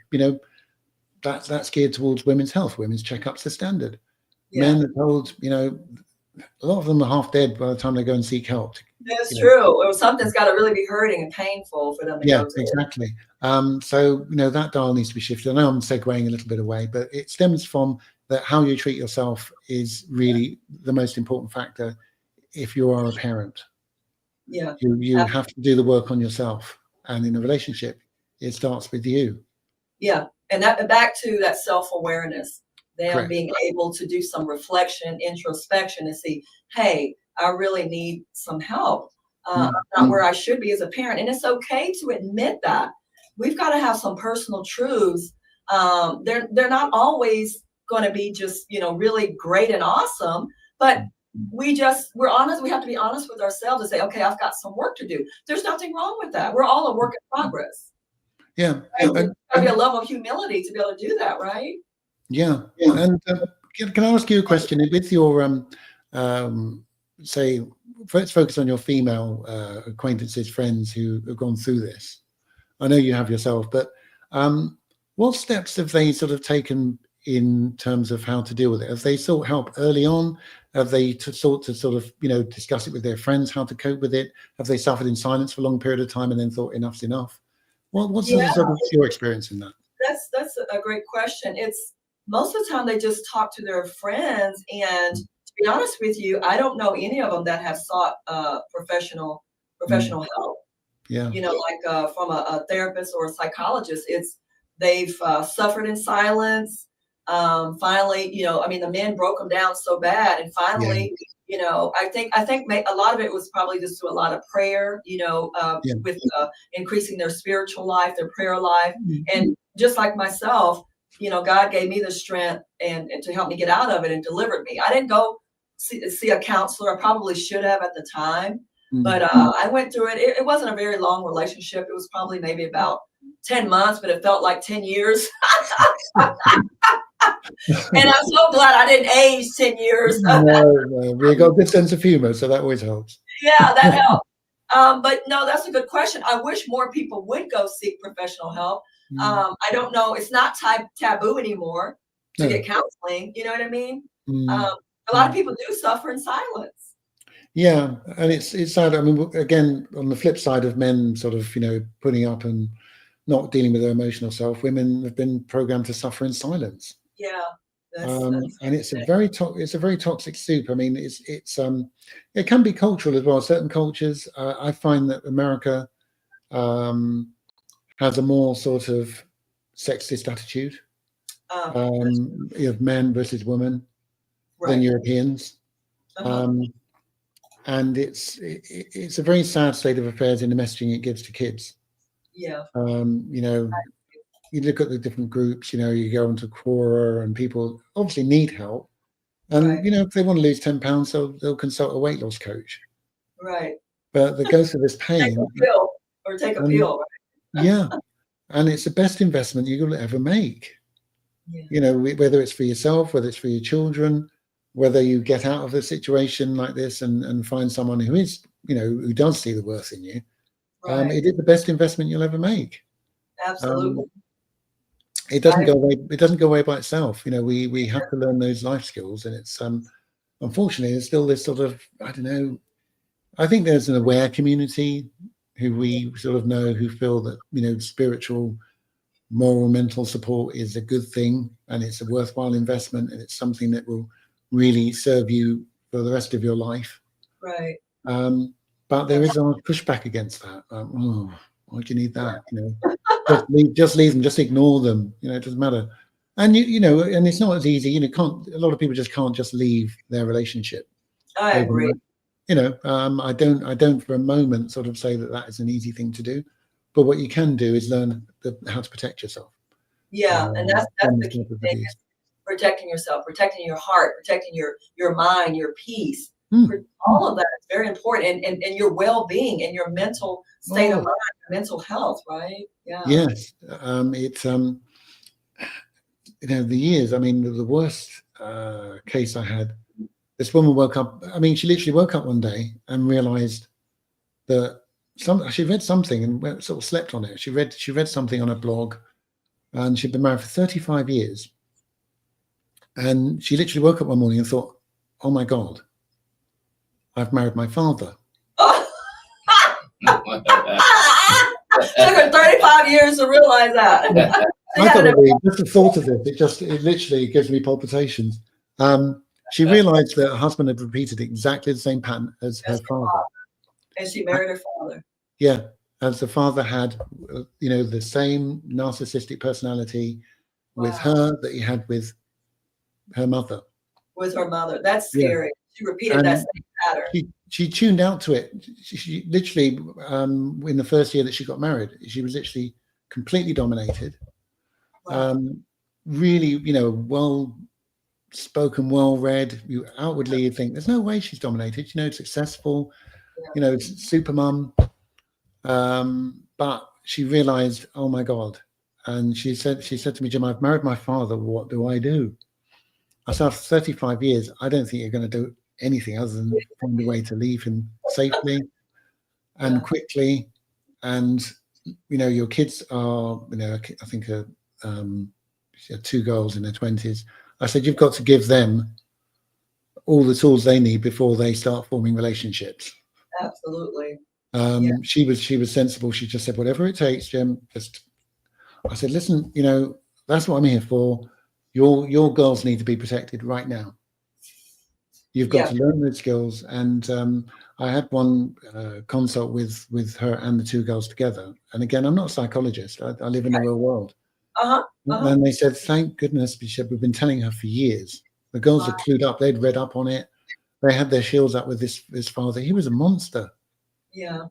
S2: that's geared towards women's health. Women's checkups are standard. Men are told, a lot of them are half dead by the time they go and seek help.
S1: That's true. Or something's got to really be hurting and painful for them to go to.
S2: Exactly. So, that dial needs to be shifted. I know I'm segueing a little bit away, but it stems from that how you treat yourself is really the most important factor if you are a parent.
S1: Yeah.
S2: You have to do the work on yourself. And in a relationship, it starts with you.
S1: Yeah. And that back to that self-awareness. Them
S2: Correct.
S1: Being able to do some reflection, introspection, and see, hey, I really need some help. I'm not where I should be as a parent. And it's okay to admit that. We've got to have some personal truths. They're not always going to be just, really great and awesome, but we're honest. We have to be honest with ourselves and say, okay, I've got some work to do. There's nothing wrong with that. We're all a work in progress.
S2: Yeah.
S1: Right? There's got to be a level of humility to be able to do that, right?
S2: Yeah. And can I ask you a question? With your, say, let's focus on your female acquaintances, friends who have gone through this. I know you have yourself, but what steps have they sort of taken in terms of how to deal with it? Have they sought help early on? Have they sought to sort of, discuss it with their friends, how to cope with it? Have they suffered in silence for a long period of time and then thought enough's enough? What's sort of your experience in that?
S1: That's a great question. It's most of the time they just talk to their friends, and to be honest with you, I don't know any of them that have sought professional help.
S2: Yeah.
S1: Like from a therapist or a psychologist. They've suffered in silence. Finally, the men broke them down so bad, and finally, I think a lot of it was probably just through a lot of prayer, with increasing their spiritual life, their prayer life, and just like myself, God gave me the strength and to help me get out of it and delivered me. I didn't go see a counselor. I probably should have at the time. But I went through it. It wasn't a very long relationship. It was probably maybe about 10 months, but it felt like 10 years. And I'm so glad I didn't age 10 years.
S2: No, we got a good sense of humor, so that always helps.
S1: Yeah, that helped. But no, that's a good question. I wish more people would go seek professional help. I don't know. It's not taboo anymore to get counseling. You know what I mean? A lot of people do suffer in silence.
S2: Yeah, and it's sad. I mean, again, on the flip side of men sort of, putting up and not dealing with their emotional self, women have been programmed to suffer in silence.
S1: Yeah.
S2: And it's a very toxic soup. I mean, it can be cultural as well. Certain cultures, I find that America has a more sort of sexist attitude of men versus women than Europeans. And it's a very sad state of affairs in the messaging it gives to kids.
S1: Yeah.
S2: You look at the different groups, you go into Quora and people obviously need help. And, if they want to lose 10 pounds, they'll consult a weight loss coach.
S1: Right.
S2: But they go through this pain.
S1: Take a pill, right?
S2: Yeah. And it's the best investment you'll ever make. Yeah. Whether it's for yourself, whether it's for your children, whether you get out of a situation like this and find someone who is, who does see the worth in you, it is the best investment you'll ever make.
S1: Absolutely.
S2: It doesn't go away. It doesn't go away by itself. We have to learn those life skills, and it's unfortunately there's still this sort of, I don't know. I think there's an aware community who we sort of know who feel that spiritual, moral, mental support is a good thing, and it's a worthwhile investment, and it's something that will really serve you for the rest of your life.
S1: Right.
S2: But there is a pushback against that. Why do you need that? Just leave them, just ignore them. It doesn't matter. And and it's not as easy. A lot of people just can't just leave their relationship.
S1: I agree.
S2: I don't for a moment sort of say that is an easy thing to do. But what you can do is learn how to protect yourself.
S1: Yeah, and that's the key thing. Protecting yourself, protecting your heart, protecting your mind, your peace. All of that is very important, and your well-being and your mental state of mind, mental health, right? Yeah.
S2: Yes. It's the years. I mean, the worst case I had, this woman woke up. I mean, she literally woke up one day and realized that she read something and sort of slept on it. She read something on a blog, and she'd been married for 35 years. And she literally woke up one morning and thought, "Oh my God, I've married my father."
S1: Took her 35 years to realize that.
S2: I thought just the thought of it literally gives me palpitations. She realized that her husband had repeated exactly the same pattern as her father.
S1: And she married her father.
S2: Yeah, as the father had, the same narcissistic personality with her that he had with her mother.
S1: With her mother. That's scary. She repeated that same pattern.
S2: She tuned out to it. She literally, in the first year that she got married, she was literally completely dominated.
S1: Wow.
S2: Really, well spoken, well read. You outwardly think there's no way she's dominated. Successful, super mum. But she realized, oh my God. And she said to me, Jim, I've married my father. What do I do? I said, after 35 years, I don't think you're going to do anything other than find a way to leave him safely and quickly. And, your kids are, I think she had 2 girls in their 20s. I said, you've got to give them all the tools they need before they start forming relationships.
S1: Absolutely.
S2: She was sensible. She just said, whatever it takes, Jim. I said, listen, that's what I'm here for. Your girls need to be protected right now. You've got to learn those skills. And I had one consult with her and the 2 girls together. And again, I'm not a psychologist. I live in the real world. And they said, thank goodness, she said, we've been telling her for years. The girls are clued up. They'd read up on it. They had their shields up with this father. He was a monster.
S1: Yeah.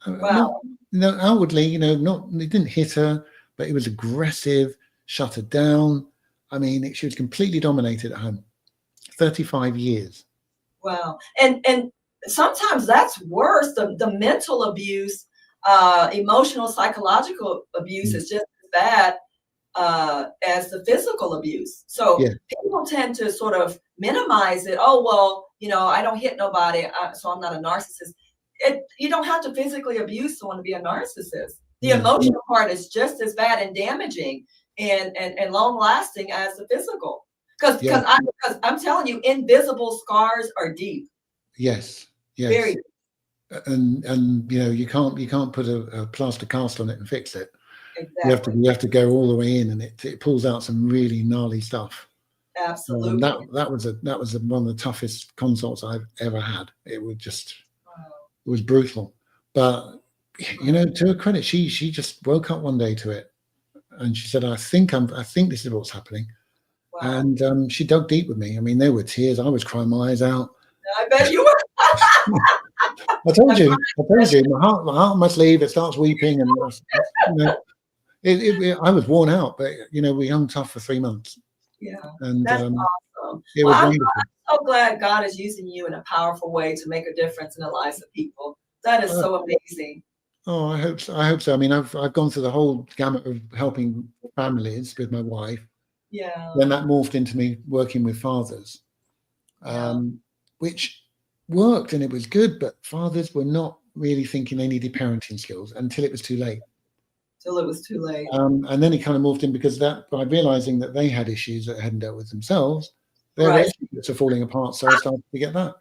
S1: Wow.
S2: Outwardly, he didn't hit her, but he was aggressive, shut her down. I mean, she was completely dominated at home. 35 years.
S1: Wow. And sometimes that's worse. The mental abuse, emotional, psychological abuse is just as bad as the physical abuse. So people tend to sort of minimize it. Oh, well, I don't hit nobody, so I'm not a narcissist. You don't have to physically abuse someone to be a narcissist. The emotional part is just as bad and damaging and long lasting as the physical. Because I'm telling you, invisible scars are deep.
S2: Yes.
S1: Very deep.
S2: And you can't put a plaster cast on it and fix it.
S1: Exactly.
S2: You have to go all the way in, and it pulls out some really gnarly stuff.
S1: Absolutely.
S2: That was one of the toughest consults I've ever had. It was just it was brutal. But to her credit, she just woke up one day to it, and she said, I think this is what's happening. Wow. And she dug deep with me. I mean, there were tears. I was crying my eyes out.
S1: I bet you were.
S2: I told you, my heart must leave. It starts weeping, and I was worn out. But we hung tough for 3 months.
S1: Yeah,
S2: and
S1: that's awesome. I'm so glad God is using you in a powerful way to make a difference in the lives of people. That is so amazing.
S2: Oh, I hope so. I mean, I've gone through the whole gamut of helping families with my wife.
S1: Yeah.
S2: Then that morphed into me working with fathers, which worked, and it was good. But fathers were not really thinking they needed parenting skills until it was too late.
S1: Till it was too late.
S2: And then it kind of morphed in because by realizing that they had issues that they hadn't dealt with themselves, their relationships are falling apart. So I started to get that.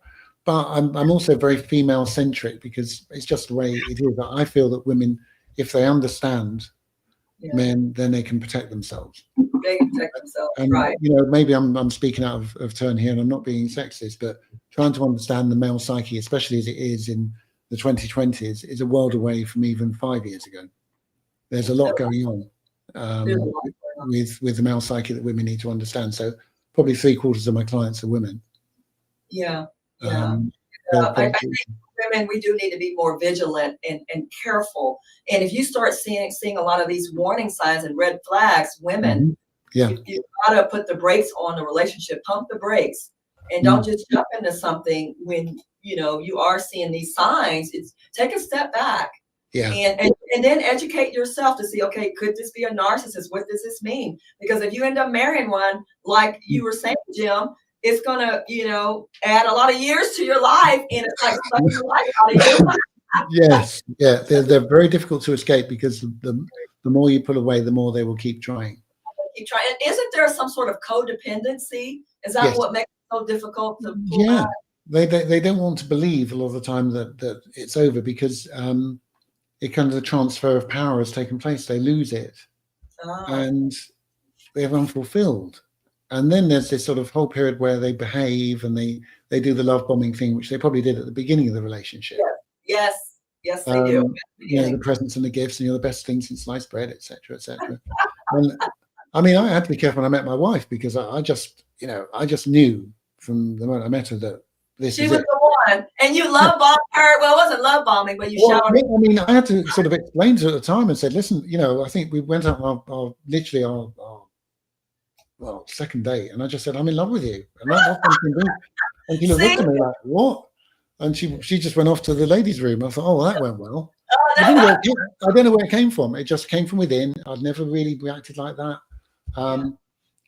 S2: But I'm also very female centric because it's just the way it is. I feel that women, if they understand men, then they can protect themselves.
S1: They can protect themselves,
S2: and, maybe I'm speaking out of turn here, and I'm not being sexist, but trying to understand the male psyche, especially as it is in the 2020s, is a world away from even 5 years ago. There's a lot going on with the male psyche that women need to understand. So probably 3/4 of my clients are women.
S1: Yeah. I think women, we do need to be more vigilant and careful. And if you start seeing a lot of these warning signs and red flags, women, you gotta put the brakes on the relationship, pump the brakes, and don't just jump into something when you are seeing these signs. It's take a step back.
S2: Yeah.
S1: And then educate yourself to see, okay, could this be a narcissist? What does this mean? Because if you end up marrying one, like you were saying, Jim, it's gonna, add a lot of years to your life, and it's like sucking your life out of you.
S2: Yes, they're very difficult to escape because the more you pull away, the more they will keep trying.
S1: Keep trying. Isn't there some sort of codependency? Is that what makes it so difficult to pull out?
S2: They don't want to believe a lot of the time that it's over because it kind of the transfer of power has taken place. They lose it, and they're unfulfilled. And then there's this sort of whole period where they behave and they do the love bombing thing, which they probably did at the beginning of the relationship.
S1: Yes, they do.
S2: The presents and the gifts, and you're the best thing since sliced bread, etc., etc. And I mean, I had to be careful when I met my wife because I just knew from the moment I met her that she was
S1: the one, and you love bombed her. Well, it wasn't love bombing, but you showed her.
S2: I mean, I had to sort of explain to her at the time and said, listen, I think we went out our second date, and I just said, I'm in love with you, and that's what can do. And looked at me like, what? And she just went off to the ladies' room. I thought, oh, well, that went well.
S1: Oh,
S2: I don't know where it came from. It just came from within. I'd never really reacted like that. And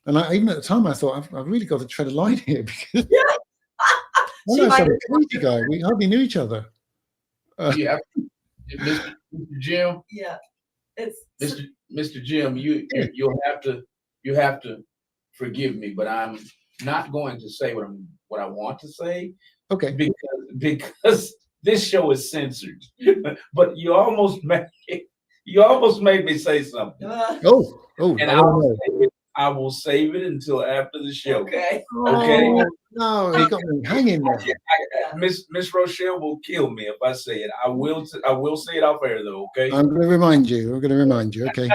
S2: even at the time, I thought, I've really got to tread a line here because I'm not some crazy guy. We hardly knew each other.
S3: Yeah, Mr. Jim.
S1: Yeah, it's
S3: Mr. Jim. You have to forgive me, but I'm not going to say what I want to say.
S2: Okay.
S3: Because this show is censored. But you almost made me say something. And I will save it until after the show.
S1: Okay.
S2: Okay. No, he got me hanging there.
S3: Miss Rochelle will kill me if I say it. I will say it off air though. Okay.
S2: I'm going to remind you. Okay.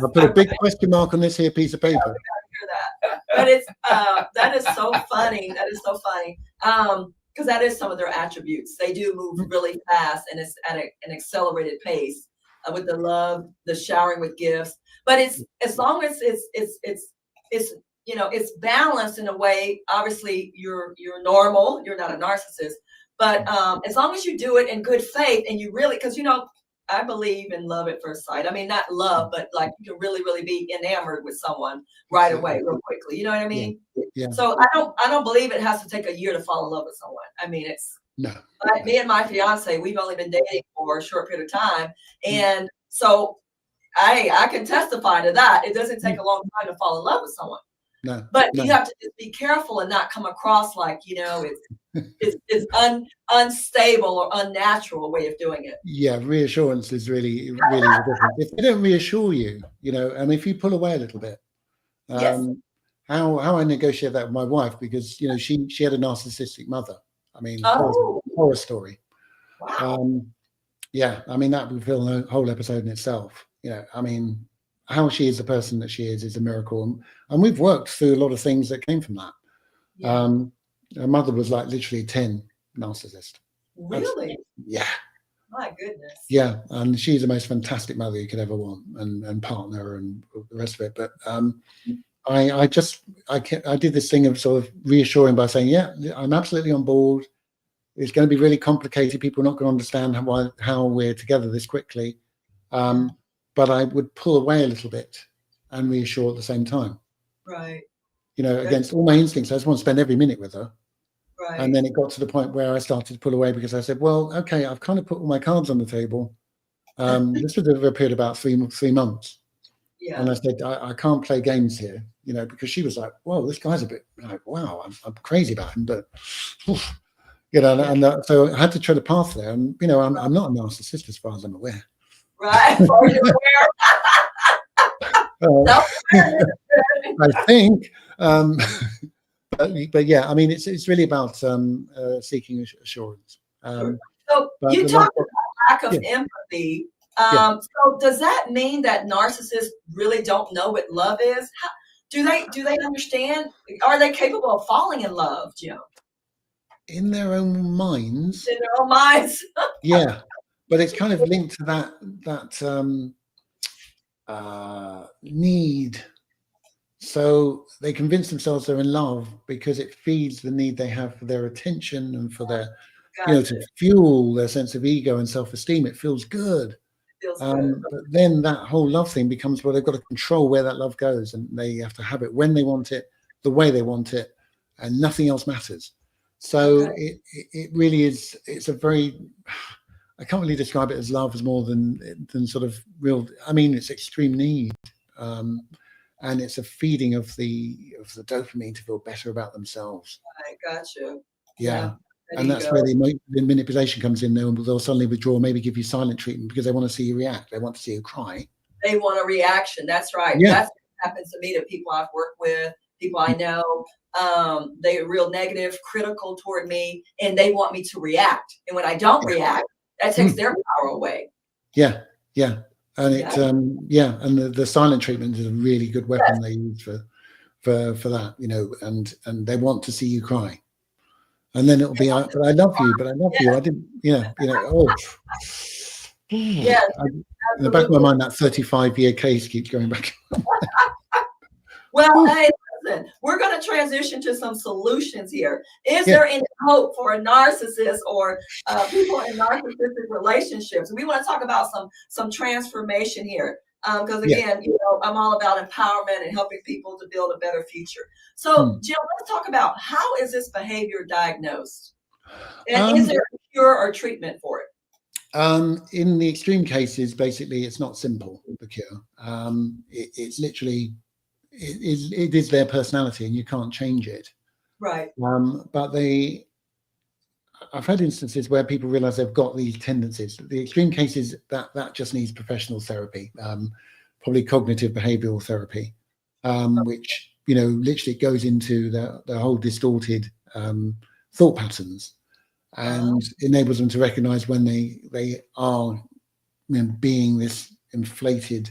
S2: I'll put a big question mark on this here piece of paper.
S1: But it's that is so funny. That is so funny. Because that is some of their attributes. They do move really fast, and it's at an accelerated pace with the love, the showering with gifts. But it's as long as it's it's balanced in a way. Obviously, you're normal. You're not a narcissist. But as long as you do it in good faith, and you really, because I believe in love at first sight. I mean, not love, but like you can really, really be enamored with someone right away, real quickly. You know what I mean?
S2: Yeah.
S1: So I don't believe it has to take a year to fall in love with someone. I mean, it's
S2: no.
S1: Me and my fiance, we've only been dating for a short period of time, and so I can testify to that. It doesn't take a long time to fall in love with someone.
S2: No.
S1: But you have to just be careful and not come across like it's unstable or unnatural way of doing it.
S2: Yeah, reassurance is really different. If they don't reassure you, and if you pull away a little bit, how I negotiate that with my wife, because she had a narcissistic mother. I mean, horror story.
S1: Wow.
S2: Yeah, I mean that would fill a whole episode in itself. I mean, how she is the person that she is a miracle, and we've worked through a lot of things that came from that.
S1: Yeah.
S2: Her mother was like literally 10 narcissist.
S1: Really?
S2: Yeah.
S1: My goodness.
S2: Yeah, and she's the most fantastic mother you could ever want, and partner and the rest of it. But I did this thing of sort of reassuring by saying, yeah, I'm absolutely on board. It's going to be really complicated. People are not going to understand how we're together this quickly. But I would pull away a little bit and reassure at the same time.
S1: Right.
S2: Against all my instincts, I just want to spend every minute with her.
S1: Right.
S2: And then it got to the point where I started to pull away because I said, well, okay, I've kind of put all my cards on the table. This was over a period of about 3 months.
S1: Yeah.
S2: And I said, I can't play games here, because she was like, whoa, this guy's a bit like, wow, I'm crazy about him. But, and so I had to tread a path there. And, I'm not a narcissist as far as I'm aware.
S1: Right.
S2: I think, but yeah, I mean, it's really about seeking assurance.
S1: So you talked about lack of empathy. So does that mean that narcissists really don't know what love is? Do they understand? Are they capable of falling in love, Jim?
S2: In their own minds.
S1: In their own minds.
S2: Yeah, but it's kind of linked to that need. So they convince themselves they're in love because it feeds the need they have for their attention and for their, to fuel their sense of ego and self-esteem. It feels good. But then that whole love thing becomes, well, they've got to control where that love goes, and they have to have it when they want it, the way they want it, and nothing else matters. So it really is. It's a very, I can't really describe it as love as more than sort of real. I mean, it's extreme need, and it's a feeding of the dopamine to feel better about themselves.
S1: I got you.
S2: Yeah. And that's where the manipulation comes in there, and they'll suddenly withdraw, maybe give you silent treatment because they want to see you react. They want to see you cry.
S1: They want a reaction. That's right.
S2: Yeah.
S1: That's what happens to me, to people I've worked with, people I know. They're real negative, critical toward me, and they want me to react. And when I don't react, that takes their power away.
S2: Yeah. Yeah. And and the silent treatment is a really good weapon they use for that, and they want to see you cry. And then it'll be, but I love you, I didn't, oh.
S1: Yeah.
S2: In the back of my mind, that 35-year case keeps going back.
S1: Well, hey, listen, we're going to transition to some solutions here. Is there any hope for a narcissist or people in narcissistic relationships? We want to talk about some transformation here. Because again, I'm all about empowerment and helping people to build a better future. So, Jill, let's talk about how is this behavior diagnosed? And is there a cure or treatment for it?
S2: In the extreme cases, basically, it's not simple, the cure. It's literally, it is their personality and you can't change it.
S1: Right.
S2: But I've had instances where people realize they've got these tendencies. The extreme cases, that just needs professional therapy, probably cognitive behavioral therapy, which, literally goes into the whole distorted thought patterns and enables them to recognize when they are being this inflated,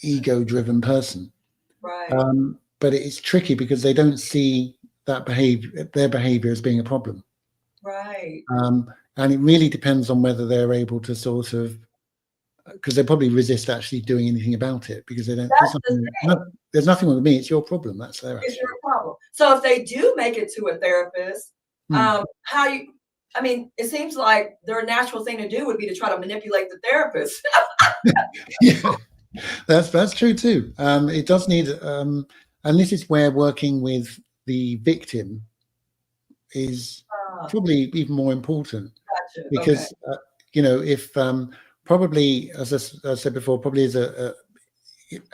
S2: ego-driven person.
S1: Right.
S2: But it's tricky because they don't see that their behavior as being a problem.
S1: Right.
S2: And it really depends on whether they're able to sort of, because they probably resist actually doing anything about it because they don't. There's nothing wrong with me. It's your problem. That's their.
S1: It's your problem. So if they do make it to a therapist, it seems like their natural thing to do would be to try to manipulate the therapist.
S2: Yeah, that's true too. It does need, and this is where working with the victim is probably even more important.
S1: Gotcha.
S2: Because if probably, as I said before, probably is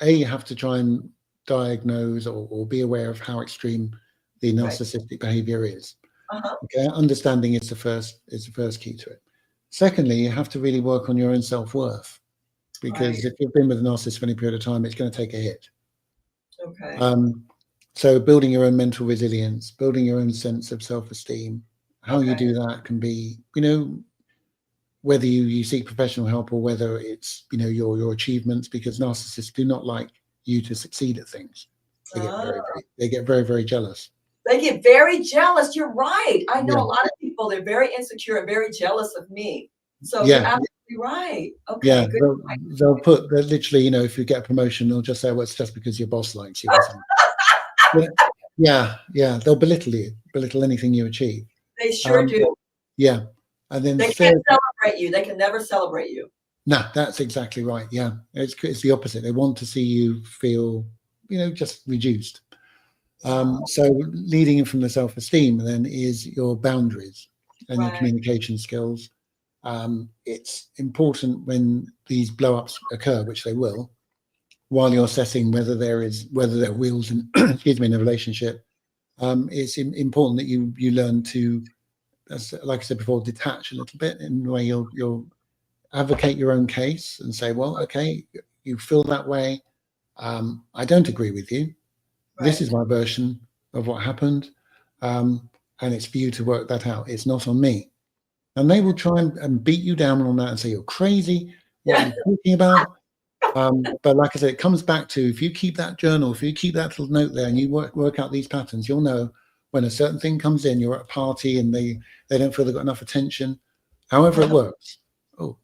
S2: you have to try and diagnose or be aware of how extreme the narcissistic behavior is. Okay, understanding is the first key to it. Secondly, you have to really work on your own self-worth, because if you've been with a narcissist for any period of time, it's going to take a hit.
S1: Okay.
S2: So building your own mental resilience, building your own sense of self-esteem, how you do that can be, whether you seek professional help or whether it's, your achievements, because narcissists do not like you to succeed at things. They get very, very jealous.
S1: They get very jealous. You're right. I know a lot of people, they're very insecure and very jealous of me. So you're absolutely right. Okay.
S2: Yeah, they'll literally, if you get a promotion, they'll just say, well, it's just because your boss likes you. Yeah, they'll belittle anything you achieve.
S1: They sure do.
S2: Yeah. And then
S1: they can't celebrate you. They can never celebrate you.
S2: No, that's exactly right. Yeah. It's the opposite. They want to see you feel, just reduced. So leading in from the self-esteem then is your boundaries and your communication skills. It's important when these blow-ups occur, which they will, while you're assessing whether there are wheels in, in a relationship. It's important that you learn to, like I said before, detach a little bit in the way you'll advocate your own case and say, well, okay, you feel that way. I don't agree with you. This is my version of what happened. And it's for you to work that out. It's not on me. And they will try and beat you down on that and say, you're crazy. What are you talking about? But like I said, it comes back to, if you keep that journal, if you keep that little note there and you work out these patterns, you'll know when a certain thing comes in, you're at a party and they don't feel they've got enough attention, however it works. Oh,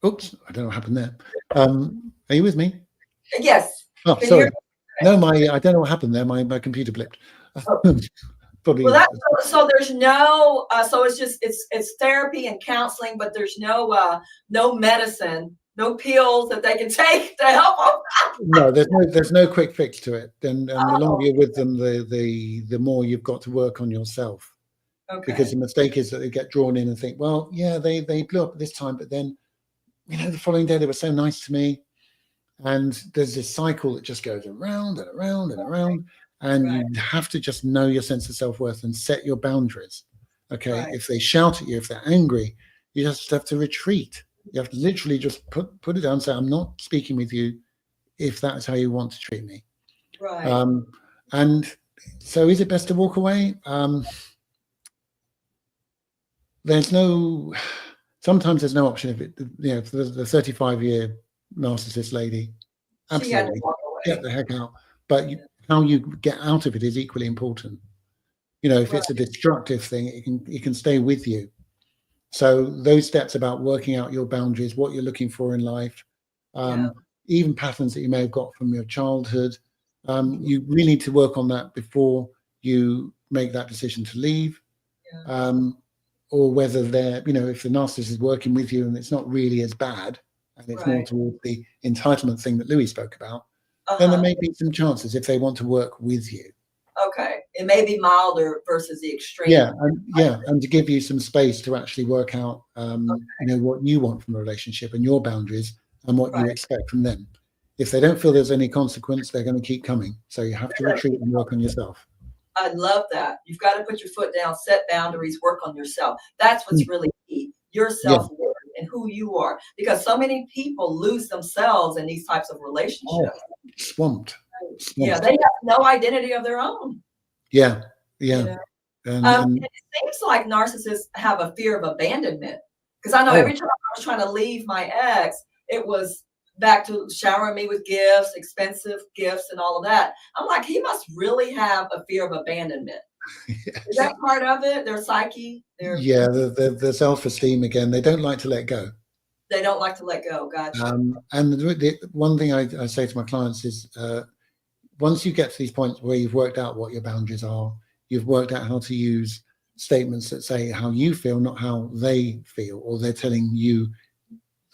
S2: oops, I don't know what happened there. Are you with me?
S1: Yes.
S2: Oh, sorry. No, I don't know what happened there. My computer blipped. Probably.
S1: Well, so there's no, so it's just, it's therapy and counseling, but there's no medicine, no pills that they can take to help them.
S2: No, there's no quick fix to it. And the longer you're with them, the more you've got to work on yourself. Okay. Because the mistake is that they get drawn in and think, well, yeah, they blew up at this time, but then, the following day they were so nice to me. And there's this cycle that just goes around and around and around. And you have to just know your sense of self-worth and set your boundaries. Okay. If they shout at you, if they're angry, you just have to retreat. You have to literally just put it down and say, I'm not speaking with you if that's how you want to treat me.
S1: Right.
S2: And so is it best to walk away? Sometimes there's no option. If it, for the 35-year narcissist lady, absolutely get the heck out. But how you get out of it is equally important. If it's a destructive thing, it can stay with you. So those steps about working out your boundaries, what you're looking for in life, even patterns that you may have got from your childhood. You really need to work on that before you make that decision to leave.
S1: Yeah.
S2: Or whether they're, if the narcissist is working with you and it's not really as bad, and it's more
S1: Right.
S2: towards the entitlement thing that Louis spoke about, then there may be some chances if they want to work with you.
S1: Okay, it may be milder versus the extreme.
S2: And to give you some space to actually work out, what you want from a relationship and your boundaries and what you expect from them. If they don't feel there's any consequence, they're going to keep coming. So you have to retreat and work on yourself.
S1: I love that. You've got to put your foot down, set boundaries, work on yourself. That's what's really key. Your self-worth and who you are. Because so many people lose themselves in these types of relationships.
S2: Swamped.
S1: Yeah, they have no identity of their own.
S2: Yeah.
S1: And it seems like narcissists have a fear of abandonment. Because I know every time I was trying to leave my ex, it was back to showering me with gifts, expensive gifts and all of that. I'm like, he must really have a fear of abandonment. Is that part of it? Their psyche?
S2: The self-esteem again. They don't like to let go.
S1: They don't like to let go. Gotcha.
S2: And the one thing I say to my clients is, once you get to these points where you've worked out what your boundaries are, you've worked out how to use statements that say how you feel, not how they feel, or they're telling you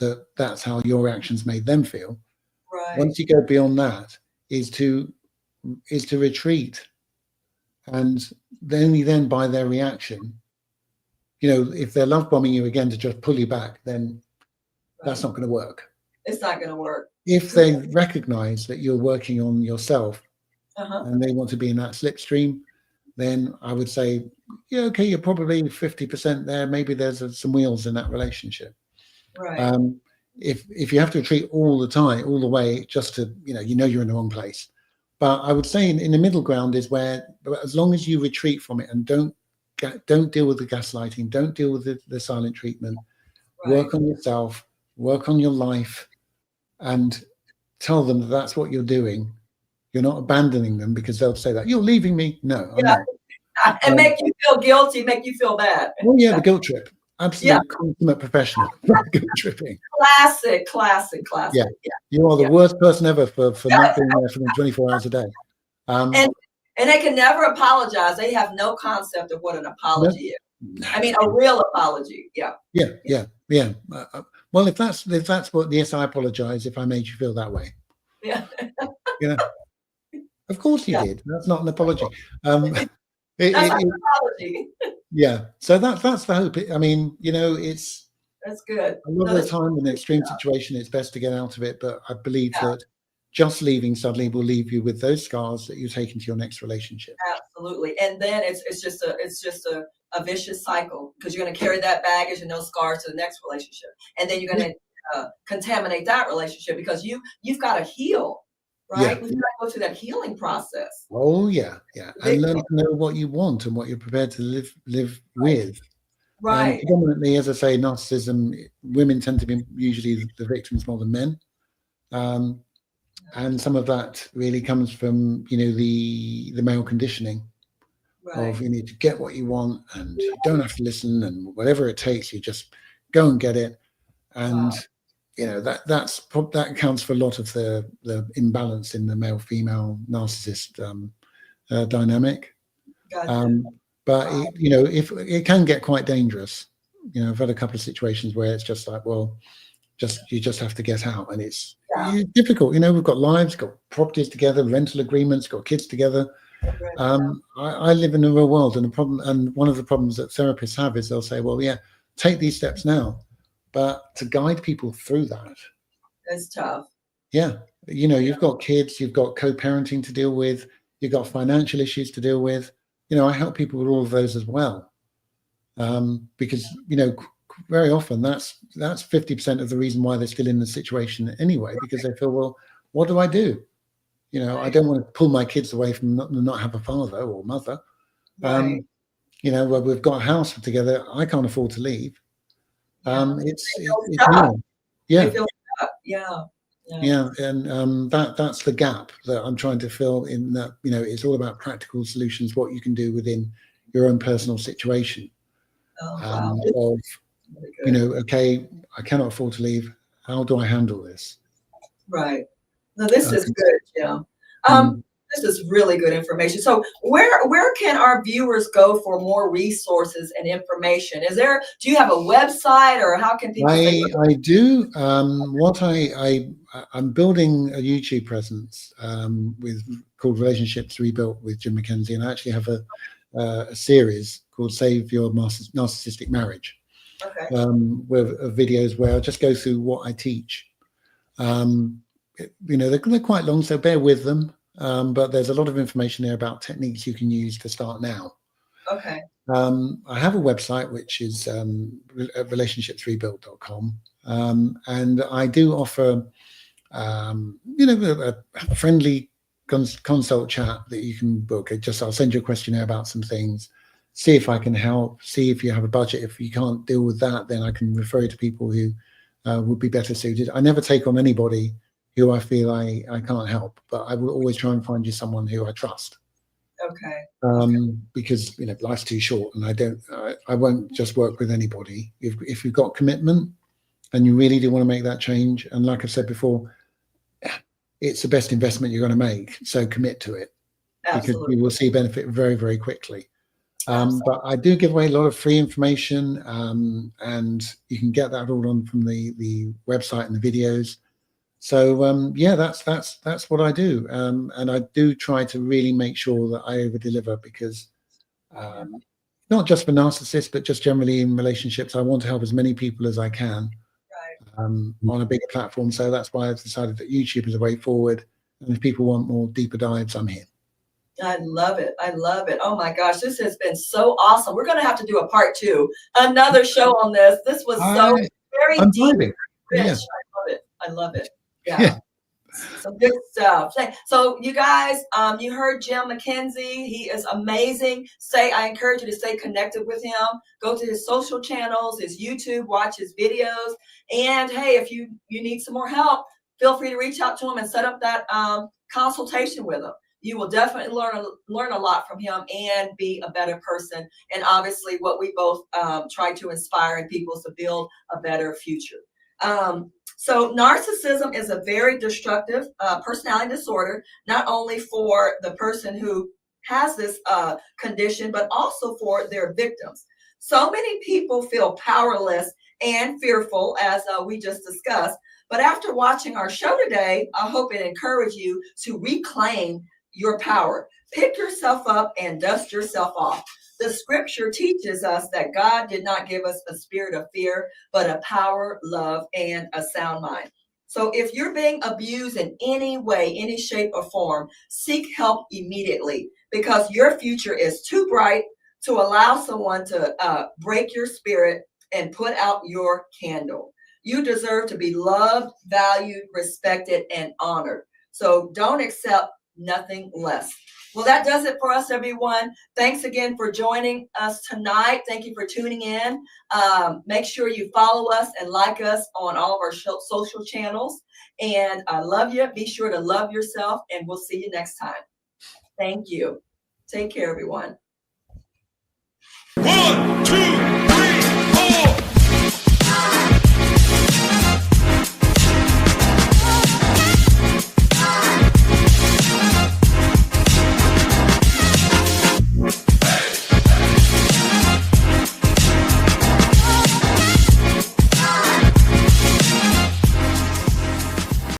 S2: that that's how your actions made them feel.
S1: Right.
S2: Once you go beyond that, is to retreat, and then by their reaction, if they're love bombing you again to just pull you back, then that's not going to work.
S1: It's not going to work.
S2: If they recognize that you're working on yourself and they want to be in that slipstream, then I would say, okay, you're probably 50% there. Maybe there's some wheels in that relationship.
S1: Right.
S2: If you have to retreat all the time, all the way, just to you're in the wrong place. But I would say in the middle ground is where, as long as you retreat from it and don't deal with the gaslighting, don't deal with the silent treatment, work on yourself, work on your life, and tell them that that's what you're doing. You're not abandoning them, because they'll say that you're leaving me. No, I'm not.
S1: And make you feel guilty, make you feel bad.
S2: Oh yeah, the guilt trip. Absolute consummate professional. Guilt tripping.
S1: Classic.
S2: Yeah. You are the worst person ever for not being there for them 24 hours a day. And
S1: they can never apologize. They have no concept of what an apology is. I mean, a real apology. Yeah.
S2: Well, if that's what, yes, I apologize if I made you feel that way.
S1: Yeah.
S2: Of course you did. That's not an apology.
S1: That's an apology.
S2: Yeah. So that's the hope. I mean, it's.
S1: That's good.
S2: A lot of the time in an extreme situation, it's best to get out of it. But I believe that just leaving suddenly will leave you with those scars that you take into your next relationship.
S1: Absolutely. And then it's just a vicious cycle, because you're going to carry that baggage and those scars to the next relationship. And then you're going to contaminate that relationship, because you've got to heal. Right? We've got to go through that healing process.
S2: Oh yeah. And learn to know what you want and what you're prepared to live with.
S1: Right.
S2: Predominantly, as I say, narcissism, women tend to be usually the victims more than men. And some of that really comes from, the male conditioning of you need to get what you want, and you don't have to listen, and whatever it takes, you just go and get it. And that accounts for a lot of the imbalance in the male-female narcissist dynamic.
S1: Gotcha.
S2: But if it can get quite dangerous. I've had a couple of situations where it's just like, well, you just have to get out, and it's difficult. We've got lives, got properties together, rental agreements, got kids together. I live in the real world, and one of the problems that therapists have is they'll say, well, take these steps now. But to guide people through that,
S1: it's tough.
S2: Yeah. You've got kids, you've got co-parenting to deal with, you've got financial issues to deal with. I help people with all of those as well. Because, very often that's 50% of the reason why they're still in the situation anyway, because they feel, well, what do I do? I don't want to pull my kids away from not have a father or mother. We've got a house together. I can't afford to leave. It's and that's the gap that I'm trying to fill in. That it's all about practical solutions, what you can do within your own personal situation. Okay, I cannot afford to leave. How do I handle this?
S1: Right. No, this is good, Jim. This is really good information. So where can our viewers go for more resources and information? Do you have a website, or how can people
S2: I do. I'm building a YouTube presence called Relationships Rebuilt with Jim McKenzie, and I actually have a series called Save Your Narcissistic Marriage, with videos where I just go through what I teach. They're quite long, so bear with them. But there's a lot of information there about techniques you can use to start now.
S1: Okay.
S2: I have a website, which is relationshipsrebuilt.com. And I do offer, a friendly consult chat that you can book. I'll send you a questionnaire about some things, see if I can help, see if you have a budget. If you can't deal with that, then I can refer you to people who would be better suited. I never take on anybody who I feel I can't help, but I will always try and find you someone who I trust.
S1: Okay.
S2: Because life's too short, and I won't just work with anybody. If you've got commitment and you really do want to make that change, and like I've said before, it's the best investment you're going to make. So commit to it. Absolutely. Because you will see benefit very, very quickly. But I do give away a lot of free information, and you can get that all from the website and the videos. So that's what I do, and I do try to really make sure that I over deliver, because not just for narcissists, but just generally in relationships, I want to help as many people as I can on a bigger platform. So that's why I've decided that YouTube is a way forward, and if people want more deeper dives, I'm here.
S1: I love it. I love it. Oh my gosh, this has been so awesome. We're going to have to do a part 2, another show on this. This was so very deep, rich. Yeah. I love it. I love it. Yeah. Some good stuff. So you guys, you heard Jim McKenzie. He is amazing. I encourage you to stay connected with him. Go to his social channels, his YouTube, watch his videos. And hey, if you need some more help, feel free to reach out to him and set up that consultation with him. You will definitely learn a lot from him and be a better person. And obviously what we both try to inspire in people is to build a better future. So narcissism is a very destructive personality disorder, not only for the person who has this condition, but also for their victims. So many people feel powerless and fearful, as we just discussed. But after watching our show today, I hope it encouraged you to reclaim your power. Pick yourself up and dust yourself off. The scripture teaches us that God did not give us a spirit of fear, but a power, love, and a sound mind. So if you're being abused in any way, any shape or form, seek help immediately, because your future is too bright to allow someone to break your spirit and put out your candle. You deserve to be loved, valued, respected, and honored. So don't accept nothing less. Well, that does it for us, everyone. Thanks again for joining us tonight. Thank you for tuning in. Make sure you follow us and like us on all of our social channels. And I love you. Be sure to love yourself, and we'll see you next time. Thank you. Take care, everyone.
S5: 1, 2.